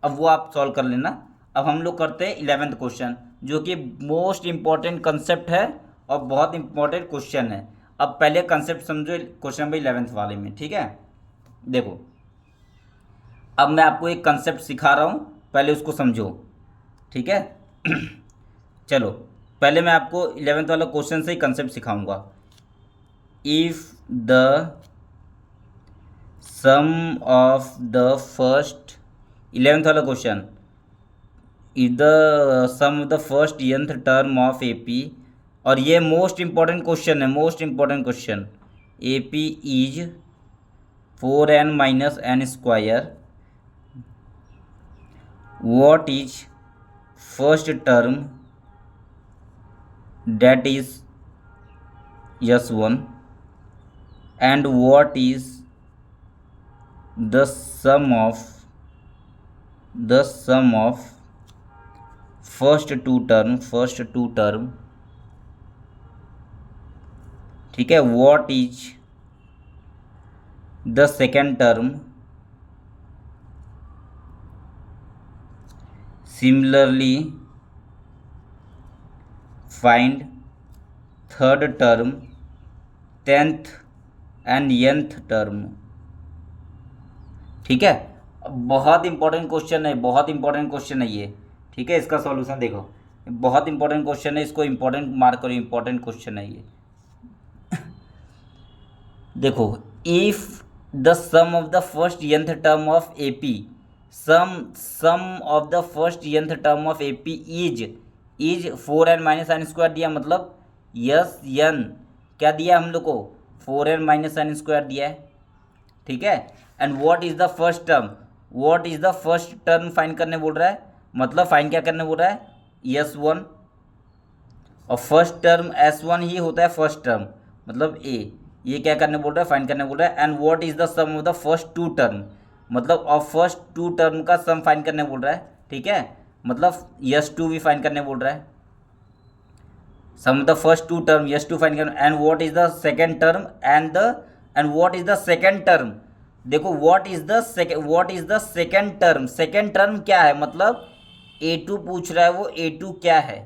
अब वो आप सॉल्व कर लेना, अब हम लोग करते हैं 11th क्वेश्चन, जो कि मोस्ट इम्पॉर्टेंट कंसेप्ट है और बहुत इम्पॉर्टेंट क्वेश्चन है। अब पहले कंसेप्ट समझो क्वेश्चन नंबर 11th वाले में, ठीक है। देखो अब मैं आपको एक कंसेप्ट सिखा रहा हूँ, पहले उसको समझो, ठीक है। चलो पहले मैं आपको 11th वाला क्वेश्चन से ही कंसेप्ट सिखाऊंगा। If the sum of the first 11th वाला question, if the sum of the first nth term of AP, और ये मोस्ट इंपॉर्टेंट क्वेश्चन है, most important question. AP is 4n minus n square, what is first term that is s1 and what is the sum of first two term, ठीक है। what is the second term, similarly find third term, 10th and nth term, ठीक है। बहुत important question है, बहुत important question है ये, ठीक है। इसका सॉल्यूशन देखो, बहुत इंपॉर्टेंट क्वेश्चन है, इसको इंपॉर्टेंट मार्क करो, इंपॉर्टेंट क्वेश्चन है ये। देखो if the sum of the first nth term of AP, sum of the first nth term of AP is 4n minus n square दिया, मतलब यस एन क्या दिया हम लोग को, 4n माइनस एन स्क्वायर दिया है, ठीक है। And what is the first term, what is the first term find करने बोल रहा है, मतलब फाइंड क्या करने बोल रहा है, s1, और फर्स्ट टर्म s1 ही होता है फर्स्ट टर्म, मतलब a, ये क्या करने बोल रहा है, फाइंड करने बोल रहा है। And what is the sum of the first two term, मतलब ऑफ फर्स्ट टू टर्म का सम फाइंड करने बोल रहा है, ठीक है। मतलब s2 भी फाइंड करने बोल रहा है, sum of the first two term s2 find करना। And what is the second term and what is the second term, देखो what is the second term, second term क्या है, मतलब a2 पूछ रहा है, वो a2 क्या है।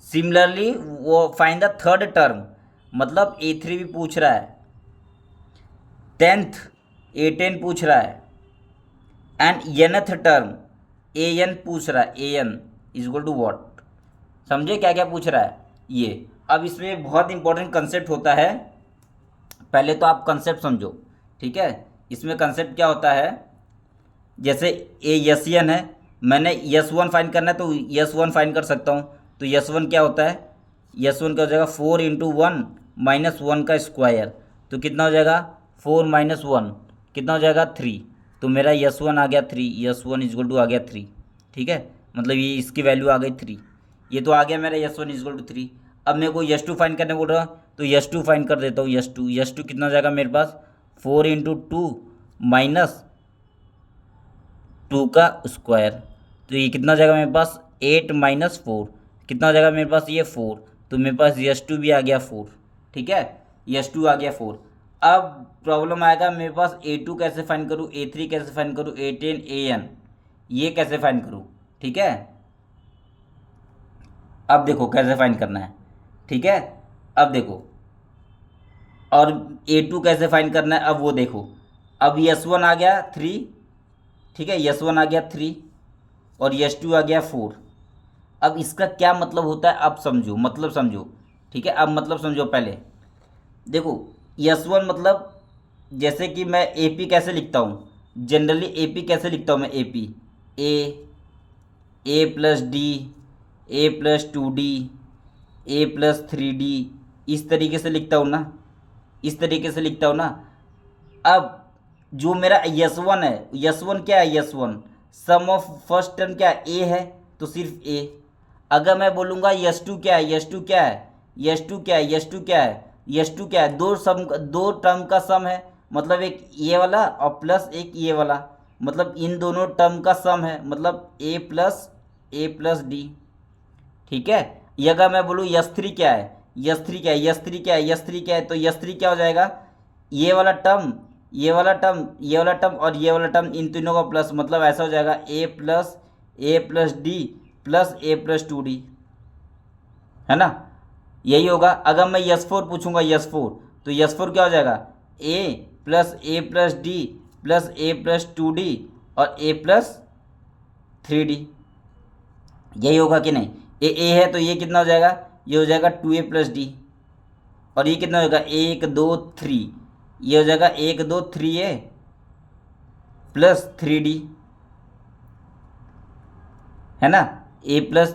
सिमिलरली वो फाइंड द थर्ड टर्म, मतलब a3 भी पूछ रहा है, 10th a10 पूछ रहा है, एंड nth टर्म an पूछ रहा है, an is equal to what, समझे क्या क्या पूछ रहा है ये। अब इसमें बहुत इंपॉर्टेंट कंसेप्ट होता है, पहले तो आप कंसेप्ट समझो, ठीक है। इसमें कंसेप्ट क्या होता है, जैसे एन है, मैंने s1 फाइंड करना है तो s1 फाइंड कर सकता हूँ, तो s1 क्या होता है, s1 क्या हो जाएगा 4 इंटू 1 माइनस 1 का स्क्वायर, तो कितना हो जाएगा 4 माइनस 1 कितना हो जाएगा 3, तो मेरा s1 आ गया 3, s1 इजक्वल टू आ गया 3, ठीक है। मतलब ये इसकी वैल्यू आ गई 3, ये तो आ गया मेरा s1 इजक्वल टू 3। अब मेरे को s2 फाइंड करने बोल रहा हूँ, तो s2 फाइंड कर देता हूँ, s2 कितना हो जाएगा मेरे पास 4 इंटू 2 माइनस 2 का स्क्वायर, तो ये कितना हो जाएगा मेरे पास 8 माइनस 4 कितना हो जाएगा मेरे पास ये 4, तो मेरे पास s2 भी आ गया 4, ठीक है, s2 आ गया 4। अब प्रॉब्लम आएगा मेरे पास a2 कैसे फाइंड करूँ, a3 कैसे फाइंड करूँ, a10 an ये कैसे फाइंड करूँ, ठीक है। अब देखो कैसे फाइंड करना है, ठीक है। अब देखो और a2 कैसे फाइंड करना है, अब वो देखो, अब s1 आ गया 3, ठीक है, s1 आ गया 3 और s2 आ गया 4। अब इसका क्या मतलब होता है, अब समझो, मतलब समझो, ठीक है। अब मतलब समझो, पहले देखो s1 मतलब, जैसे कि मैं AP कैसे लिखता हूँ, जनरली AP कैसे लिखता हूँ मैं, AP a plus D, a plus 2d, a plus 3d, इस तरीके से लिखता हूँ ना, इस तरीके से लिखता हूँ ना। अब जो मेरा s1 है, s1 क्या है, s1 some of first term क्या है, a है, तो सिर्फ a। अगर मैं बोलूँगा s2 क्या है, s2 क्या है, s2 क्या है, s2 क्या है, s2 क्या है, दो टर्म का सम है, मतलब एक ये वाला और प्लस एक ये वाला, मतलब इन दोनों टर्म का सम है, मतलब a प्लस डी, ठीक है। ये अगर मैं बोलूँ s3 क्या है, s3 क्या है, s3 क्या है, s3 क्या है, तो s3 क्या हो जाएगा, ये वाला टर्म, ये वाला टर्म, ये वाला टर्म और ये वाला टर्म, इन तीनों का प्लस, मतलब ऐसा हो जाएगा a plus A plus D plus A plus two D, है ना, यही होगा। अगर मैं यस फोर पूछूंगा, यस फोर, तो यस फोर क्या हो जाएगा, ए प्लस डी प्लस ए प्लस टू डी और ए प्लस थ्री डी, यही होगा कि नहीं। ए है तो ये कितना हो जाएगा, ये हो जाएगा टू ए प्लस डी, और ये कितना होगा, एक दो थ्री, ये हो जाएगा एक दो थ्री ए प्लस थ्री डी, है ना, ए plus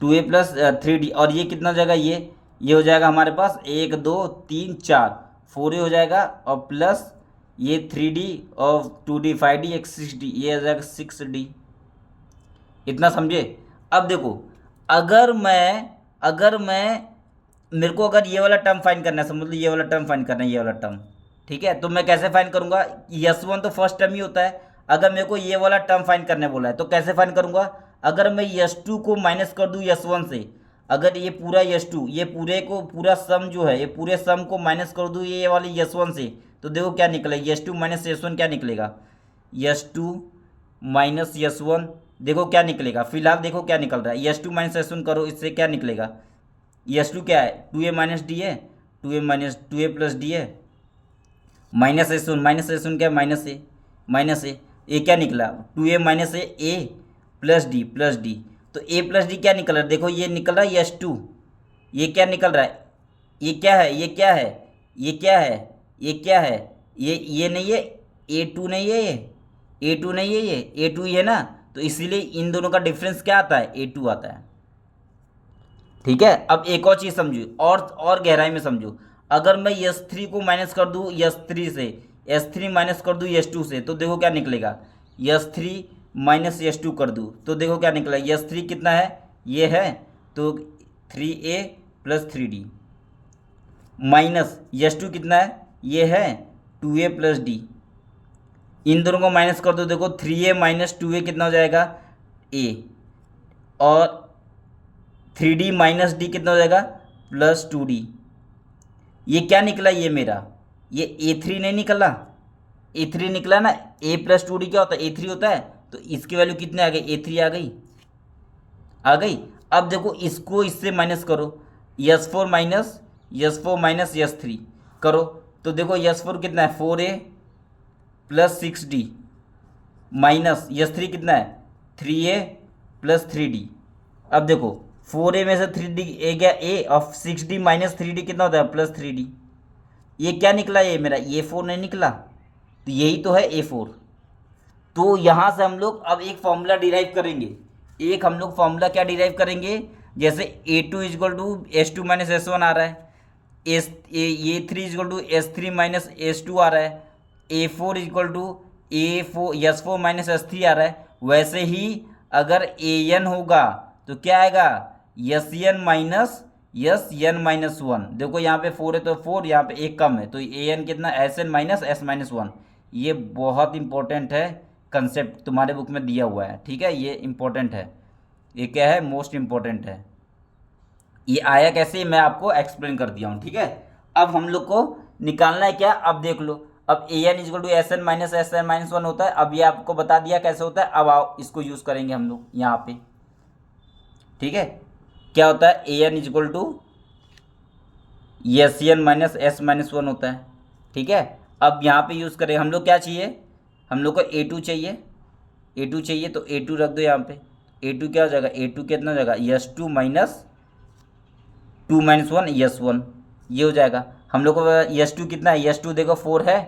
two a plus three D, और ये कितना हो जाएगा, ये हो जाएगा हमारे पास एक दो तीन चार, फोर ए हो जाएगा और प्लस ये थ्री डी और टू डी फाइव डी एक सिक्स डी, ये हो जाएगा सिक्स डी। इतना समझे। अब देखो, अगर मैं मेरे को अगर ये वाला टर्म फाइंड करना है, समझ लो ये वाला टर्म फाइंड करना है, ये वाला टर्म, ठीक है, तो मैं कैसे फाइंड करूंगा, यस वन तो फर्स्ट टर्म ही होता है। अगर मेरे को ये वाला टर्म फाइंड करने बोला है तो कैसे फाइंड करूंगा, अगर मैं यस टू को माइनस कर दूं यस वन से, अगर ये पूरा यस टू, ये पूरे को पूरा सम जो है, ये पूरे सम को माइनस कर दूं ये वाली यस वन से, तो देखो क्या निकलेगा, S two minus S one क्या निकलेगा, S two minus S one, देखो क्या निकलेगा, फिलहाल देखो क्या निकल रहा है, S two minus S one करो, इससे क्या निकलेगा, यस टू क्या है, टू ए माइनस डी है, टू ए प्लस डी है, माइनस एस वन क्या है, माइनस ए, ये क्या निकला, two a minus a plus d, तो ए प्लस डी क्या निकल रहा है, देखो ये निकल रहा है यस टू, ये क्या निकल रहा है, ये क्या है, ये क्या है, ये क्या है, ये क्या है, ये नहीं है, ए टू नहीं है, ये ए टू नहीं है, ये ए टू ही है ना, तो इसीलिए इन दोनों का डिफरेंस क्या आता है, ए टू आता है। ठीक है, अब एक और चीज़ समझो, और गहराई में समझो, अगर मैं यस थ्री को माइनस कर दूँ यस थ्री से, एस थ्री माइनस कर दूँ यस टू से, तो देखो क्या निकलेगा, S three minus S two कर दूँ तो देखो क्या निकला, यस थ्री कितना है, ये है, तो थ्री ए plus three d, minus S two कितना है, ये है टू ए प्लस डी, इन दोनों को माइनस कर दो, देखो three a minus two a कितना हो जाएगा, ए, और थ्री डी माइनस डी कितना हो जाएगा, प्लस टू डी, ये क्या निकला, ये मेरा ये ए थ्री नहीं निकला, ए थ्री निकला ना, ए प्लस टू डी क्या होता है, ए थ्री होता है, तो इसकी वैल्यू कितने आ गई, ए थ्री आ गई, आ गई। अब देखो इसको इससे माइनस करो, S four minus S three करो, तो देखो यस फोर कितना है, four A plus six D, minus S three कितना है, थ्री ए प्लस थ्री डी। अब देखो फोर ए में से थ्री डी ए गया, ए और six D minus three D कितना होता है, प्लस थ्री डी, ये क्या निकला, ये मेरा ए फोर नहीं निकला, तो यही तो है ए फोर। तो यहाँ से हम लोग अब एक फॉर्मूला डिराइव करेंगे, एक हम लोग फॉर्मूला क्या डिराइव करेंगे, जैसे A two is equal to S two minus S one आ रहा है, A three is equal to S three minus S two आ रहा है, A four is equal to S four minus S three आ रहा है, वैसे ही अगर ए एन होगा तो क्या आएगा, यस एन माइनस वन, देखो यहाँ पे फोर है तो फोर, यहाँ पे एक कम है तो ए एन कितना, S n minus S minus one, ये बहुत इंपॉर्टेंट है कंसेप्ट, तुम्हारे बुक में दिया हुआ है, ठीक है, ये इंपॉर्टेंट है, ये क्या है, मोस्ट इंपॉर्टेंट है। ये आया कैसे मैं आपको एक्सप्लेन कर दिया हूँ, ठीक है। अब हम लोग को निकालना है क्या, अब देख लो, अब A n is equal to S n minus one होता है, अब ये आपको बता दिया कैसे होता है, अब आओ इसको यूज़ करेंगे हम लोग यहाँ पे, ठीक है। क्या होता है, A n is equal to S n minus S minus one होता है, ठीक है। अब यहाँ पे यूज़ करें हम लोग, क्या चाहिए, हम लोग को ए टू चाहिए, ए टू चाहिए, तो ए टू रख दो यहाँ पे, ए टू क्या हो जाएगा, ए टू कितना हो जाएगा, S two minus one S one, ये हो जाएगा। हम लोग को यस टू कितना है, यस टू देखो फोर है,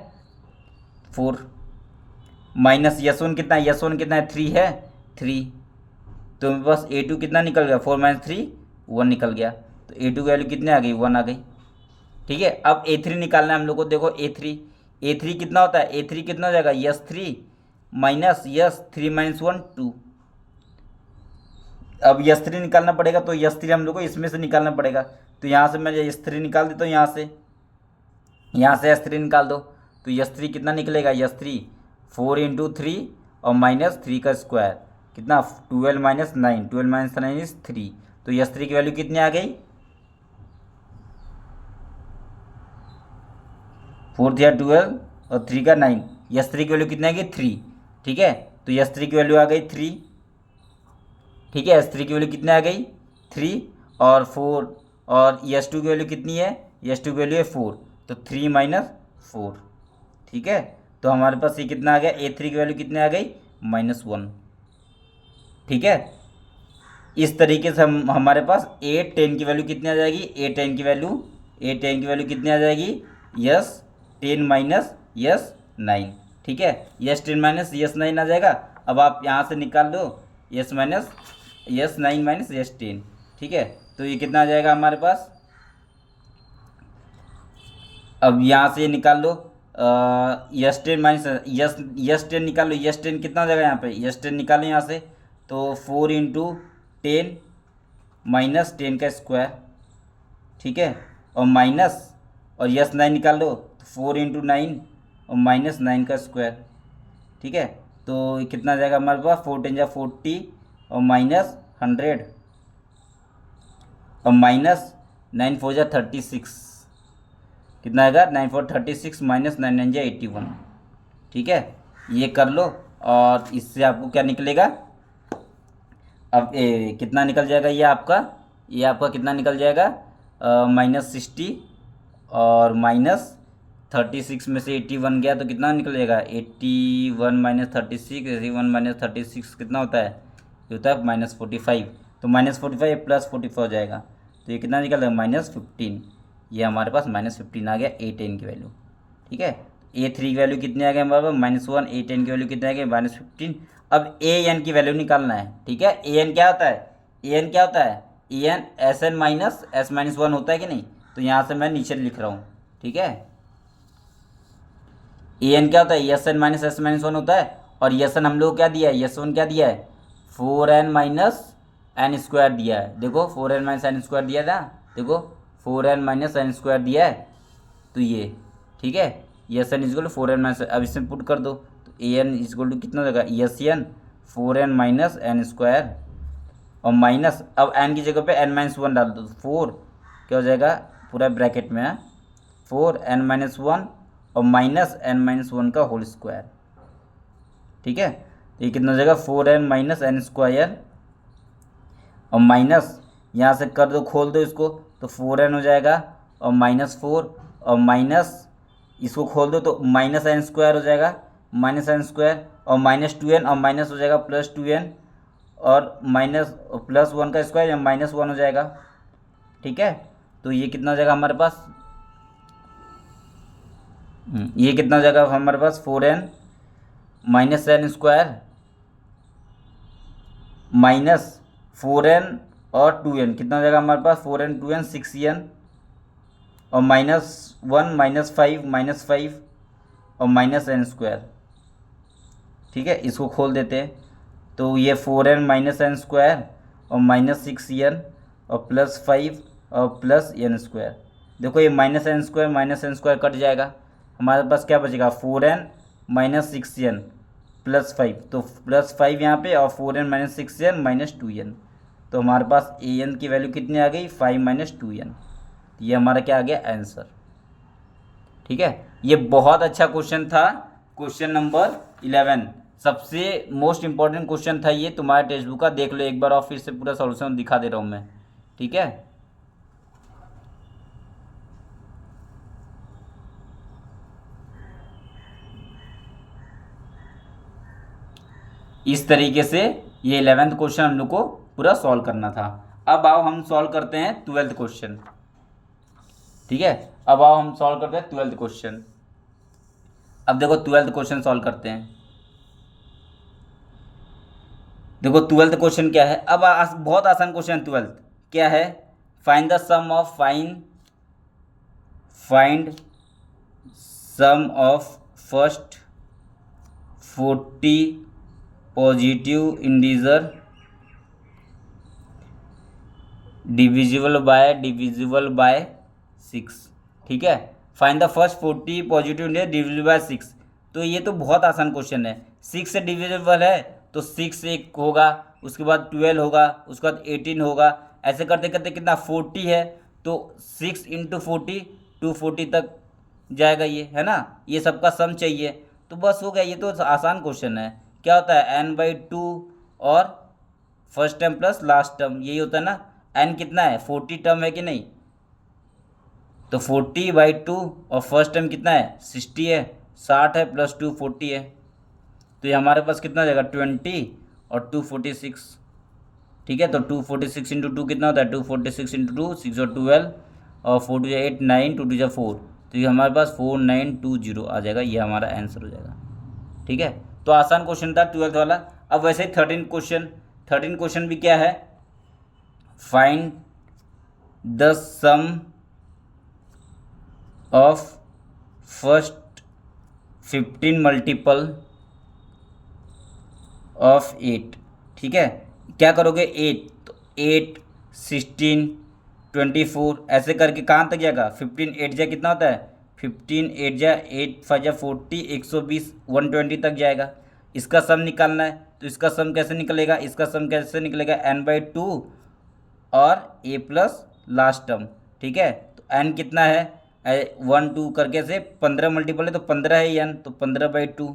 फोर माइनस यस वन कितना है, यस वन कितना है, थ्री है, थ्री, तो मेरे पास ए टू कितना निकल गया, फोर माइनस थ्री वन निकल गया, तो ए टू की वैल्यू कितनी आ गई, वन आ गई, ठीक है। अब ए थ्री निकालना है हम लोग को, देखो ए थ्री कितना होता है, ए थ्री कितना हो जाएगा, yes three minus S three minus one two, अब यस थ्री निकालना पड़ेगा, तो यस थ्री हम लोग को इसमें से निकालना पड़ेगा, तो यहाँ से मैं यस थ्री निकाल देता हूँ, यहाँ से यस थ्री निकाल दो, तो यस थ्री कितना निकलेगा, S three four into three और माइनस थ्री का स्क्वायर कितना, twelve minus nine is three, तो यस थ्री की वैल्यू कितनी आ गई, फोर थ्री ट्वेल्व और थ्री का नाइन, यस थ्री की वैल्यू कितनी आ गई, थ्री, ठीक है। तो S3 की वैल्यू आ गई 3, ठीक है। S3 की वैल्यू कितनी आ गई 3 और 4, और S2 की वैल्यू कितनी है, S2 की वैल्यू है 4, तो 3 माइनस 4, ठीक है। तो हमारे पास ये कितना आ गया, A3 की वैल्यू कितनी आ गई -1, ठीक है। इस तरीके से हम हमारे पास A10 की वैल्यू कितनी आ जाएगी, A10 की वैल्यू कितनी आ जाएगी, S10 माइनस S9, ठीक है। S10 माइनस S9 आ जाएगा। अब आप यहाँ से निकाल दो S minus S9 minus S10, ठीक है। तो ये कितना आ जाएगा हमारे पास, अब यहाँ से निकाल लो S10 माइनस S10 निकाल लो, S10 कितना हो जाएगा यहाँ पे, S10 निकालो यहाँ से, तो 4 इंटू 10 माइनस 10 का स्क्वायर, ठीक है, और माइनस, और S9 निकाल लो तो 4 इंटू 9 और माइनस 9 का स्क्वायर, ठीक है। तो कितना आ जाएगा हमारे पास, 4 10 जा 40 और माइनस 100 और माइनस 9 4 जा 36, कितना आएगा 9 4 36 माइनस 9 9 जा 81, ठीक है। ये कर लो और इससे आपको क्या निकलेगा, अब कितना निकल जाएगा ये आपका कितना निकल जाएगा, -60 और माइनस 36 में से 81 गया तो कितना निकलेगा, 81 माइनस 36, 81 माइनस 36 कितना होता है, ये होता है -45, तो -45 प्लस 44 हो जाएगा, तो ये कितना निकल रहा है -15, ये हमारे पास -15 आ गया A10 की वैल्यू, ठीक है। A3 की वैल्यू कितनी आ गई हमारे पास -1, A10 की वैल्यू कितनी आ गई -15। अब AN की वैल्यू निकालना है, ठीक है। AN क्या होता है, AN क्या होता है, AN SN माइनस S-1 होता है कि नहीं, तो यहाँ से मैं नीचे लिख रहा हूँ, ठीक है। AN क्या होता है, SN माइनस S-1 होता है, और SN हम लोग क्या दिया है, S1 क्या दिया है 4n माइनस n स्क्वायर दिया है, देखो 4n माइनस n स्क्वायर दिया था, देखो 4n माइनस n स्क्वायर दिया है, तो ये ठीक है, SN equal to 4n minus, अब इसमें पुट कर दो तो AN इजक्वल टू कितना हो जाएगा, SN 4n minus n square और माइनस, अब n की जगह पे n-1 डाल दो तो 4 क्या हो जाएगा, पूरा ब्रैकेट में है 4n-1 और माइनस n-1 का होल स्क्वायर, ठीक है। तो ये कितना हो जाएगा 4n माइनस n स्क्वायर और माइनस, यहाँ से कर दो खोल दो इसको तो 4n हो जाएगा और -4 और माइनस इसको खोल दो तो माइनस n स्क्वायर हो जाएगा, -n स्क्वायर और -2n और माइनस हो जाएगा +2n और माइनस +1 का स्क्वायर या -1 हो जाएगा, ठीक है। तो ये कितना हो जाएगा हमारे पास, ये कितना हो जाएगा हमारे पास 4n minus n square minus 4n और 2n कितना हो जाएगा हमारे पास 4n 2n 6n और -1 -5 और माइनस n स्क्वायर, ठीक है। इसको खोल देते हैं तो ये 4n माइनस n स्क्वायर और -6n और +5 और +n स्क्वायर, देखो ये -n स्क्वायर कट जाएगा, हमारे पास क्या बचेगा 4n माइनस 6n +5, तो +5 यहाँ पे और 4n माइनस 6n -2n, तो हमारे पास an की वैल्यू कितनी आ गई 5 - 2n, ये हमारा क्या आ गया आंसर, ठीक है। ये बहुत अच्छा क्वेश्चन था, क्वेश्चन नंबर 11 सबसे मोस्ट इंपॉर्टेंट क्वेश्चन था ये तुम्हारे टेक्स्ट बुक का, देख लो एक बार और फिर से पूरा सॉल्यूशन दिखा दे रहा हूँ मैं, ठीक है। इस तरीके से ये 11th क्वेश्चन हम लोग को पूरा सॉल्व करना था। अब आओ हम सॉल्व करते हैं 12th क्वेश्चन, ठीक है। अब आओ हम सॉल्व करते हैं 12th क्वेश्चन। अब देखो 12th क्वेश्चन सॉल्व करते हैं, देखो 12th क्वेश्चन क्या है, अब बहुत आसान क्वेश्चन 12th क्या है, find the sum of find sum of first 40 positive integer divisible by 6, ठीक है। Find the first 40 positive integer divisible by 6, तो ये तो बहुत आसान क्वेश्चन है, 6 से डिविजिबल है तो 6 एक होगा, उसके बाद 12 होगा, उसके बाद 18 होगा, ऐसे करते करते कितना 40 है तो 6 × 40 240 तक जाएगा, ये है ना, ये सबका सम चाहिए, तो बस हो गया, ये तो आसान क्वेश्चन है, क्या होता है n/2 और first term plus last term, यही होता है ना। n कितना है 40 टर्म है कि नहीं, तो 40/2 और फर्स्ट टर्म कितना है 60 है, 60 है प्लस 2 40 है, तो ये हमारे पास कितना हो जाएगा 20 और 2 46। ठीक है, तो 246 इंटू 2 कितना होता है 246 इंटू 2 6 और 12 और 4 2 8 9 2 2 4, तो ये हमारे पास 4920 आ जाएगा, ये हमारा आंसर हो जाएगा। ठीक है, तो आसान क्वेश्चन था 12th वाला। अब वैसे ही 13 क्वेश्चन भी क्या है, find the sum of first 15 multiple of 8। ठीक है, क्या करोगे 8, तो 8 16 24 ऐसे करके कहाँ तक जाएगा 15 8 जा कितना होता है 15 8 जा 8 5 जा 40 120 120 तक जाएगा। इसका सम निकालना है, तो इसका सम कैसे निकलेगा, इसका सम कैसे निकलेगा n/2 और a प्लस लास्ट टर्म। ठीक है, तो n कितना है 1 2 करके से 15 मल्टीपल है तो 15 है n, तो 15/2।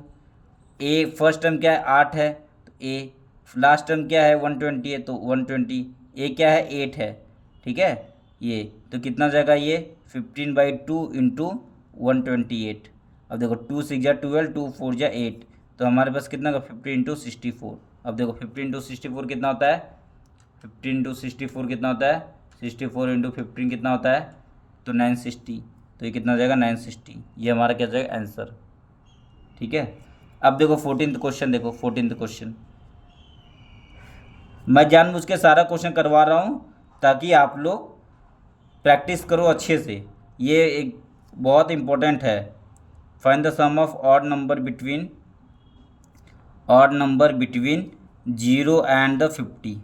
a फर्स्ट टर्म क्या है 8 है, तो a लास्ट टर्म क्या है 120 है, तो 120। a क्या है 8 है। ठीक है, ये तो कितना जाएगा ये 15/2 इंटू 128। अब देखो 2 6 जा 12 2 4 जा 8, तो हमारे पास कितना का 50 इंटू 64। अब देखो 50 इंटू 64 कितना होता है 50 इंटू 64 कितना होता है 64 इंटू 15 कितना होता है, तो 960, तो ये कितना हो जाएगा 960, ये हमारा क्या जाएगा आंसर। ठीक है, अब देखो 14th क्वेश्चन, देखो 14th क्वेश्चन मैं जानबूझ के सारा क्वेश्चन करवा रहा हूँ ताकि आप लोग प्रैक्टिस करो अच्छे से, ये एक बहुत इम्पोर्टेंट है। Find the sum of odd number between 0 and the 50।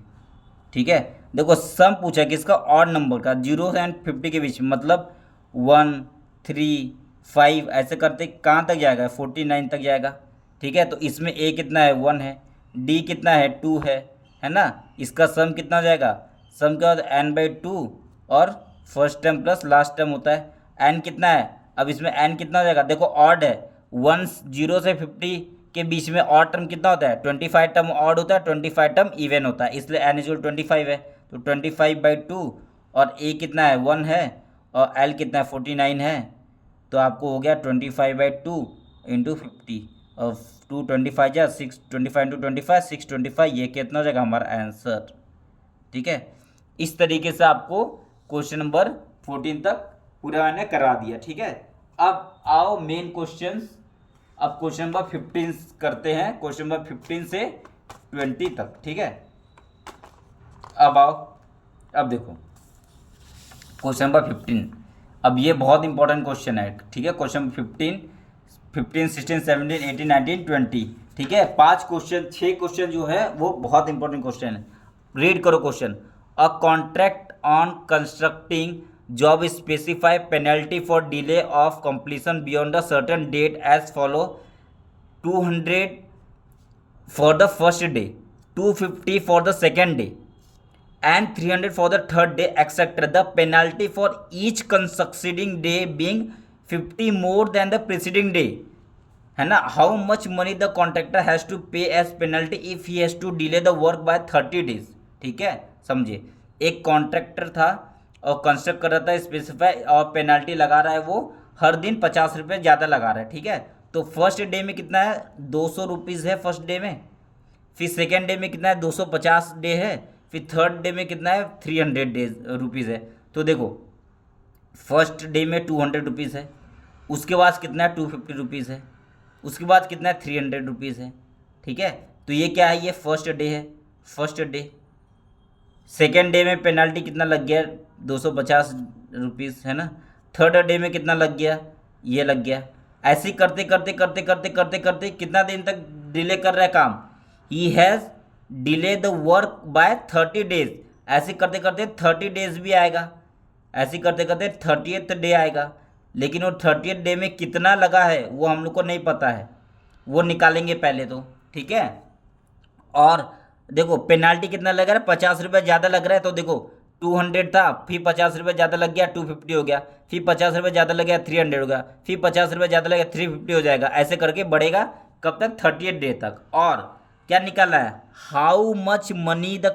ठीक है, देखो सम पूछा किसका ऑड नंबर का 0 एंड 50 के बीच, मतलब 1 3 5 ऐसे करते कहाँ तक जाएगा 49 तक जाएगा। ठीक है, तो इसमें a कितना है 1 है, d कितना है 2 है ना। इसका सम कितना हो जाएगा, सम क्या होता है n/2 और first term plus last term होता है। n कितना है, अब इसमें n कितना हो जाएगा, देखो ऑड है 1 0 से 50 के बीच में ऑड टर्म कितना होता है 25 टर्म ऑड होता है 25 टर्म इवन होता है, इसलिए n = 25 है, तो 25/2 और a कितना है 1 है और l कितना है 49 है, तो आपको हो गया 25/2 इंटू 50 और 2 25 जा 6 25 इंटू 25 625, ये कितना हो जाएगा हमारा आंसर। ठीक है, इस तरीके से आपको क्वेश्चन नंबर 14 तक पूरा मैंने करा दिया। ठीक है, अब आओ मेन क्वेश्चन, अब क्वेश्चन नंबर 15 करते हैं, क्वेश्चन नंबर 15 से 20 तक। ठीक है, अब आओ, अब देखो क्वेश्चन नंबर 15, अब ये बहुत इंपॉर्टेंट क्वेश्चन है। ठीक है, क्वेश्चन 15 16 17 18 19 20। ठीक है, 5 क्वेश्चन 6 क्वेश्चन जो है वो बहुत इंपॉर्टेंट क्वेश्चन है। रीड करो question, a contract on constructing job specify penalty for delay of completion beyond a certain date as follow 200 for the first day, 250 for the second day and 300 for the third day, etc. The penalty for each succeeding day being 50 more than the preceding day, है ना। How much money the contractor has to pay as penalty if he has to delay the work by 30 days। ठीक है, समझे, एक contractor था और construct कर रहा था स्पेसिफाई और पेनल्टी लगा रहा है वो हर दिन 50 रुपये ज़्यादा लगा रहा है। ठीक है, तो फर्स्ट डे में कितना है 200 रुपीज़ है फर्स्ट डे में, फिर सेकेंड डे में कितना है 250 डे है, फिर थर्ड डे में कितना है 300 रुपीज़ है। तो देखो फर्स्ट डे में 200 रुपीज़ है, उसके बाद कितना है 250 रुपीज़ है, उसके बाद कितना है 300 रुपीज़ है। ठीक है, तो ये क्या है, ये फर्स्ट डे है, फर्स्ट डे। सेकेंड डे में पेनल्टी कितना लग गया 250 रुपीज़, है ना। थर्ड डे में कितना लग गया, ये लग गया। ऐसे ही करते करते करते करते करते करते कितना दिन तक डिले कर रहा है काम, he has delay the work by 30 days. ऐसे करते करते 30 डेज भी आएगा, ऐसे करते करते 30th डे आएगा, लेकिन वो 30th डे में कितना लगा है वो हम लोग को नहीं पता है, वो निकालेंगे पहले तो। ठीक है, और देखो पेनाल्टी कितना लग रहा है 50 रुपये ज़्यादा लग रहा है, तो देखो 200 था, फिर 50 रुपये ज़्यादा लग गया 250 हो गया, फिर 50 रुपये ज़्यादा लग गया 300 हो गया, फिर 50 रुपये ज़्यादा लग गया 350 हो जाएगा, ऐसे करके बढ़ेगा कब तक 30th डे तक। और क्या निकालना है, हाउ मच मनी द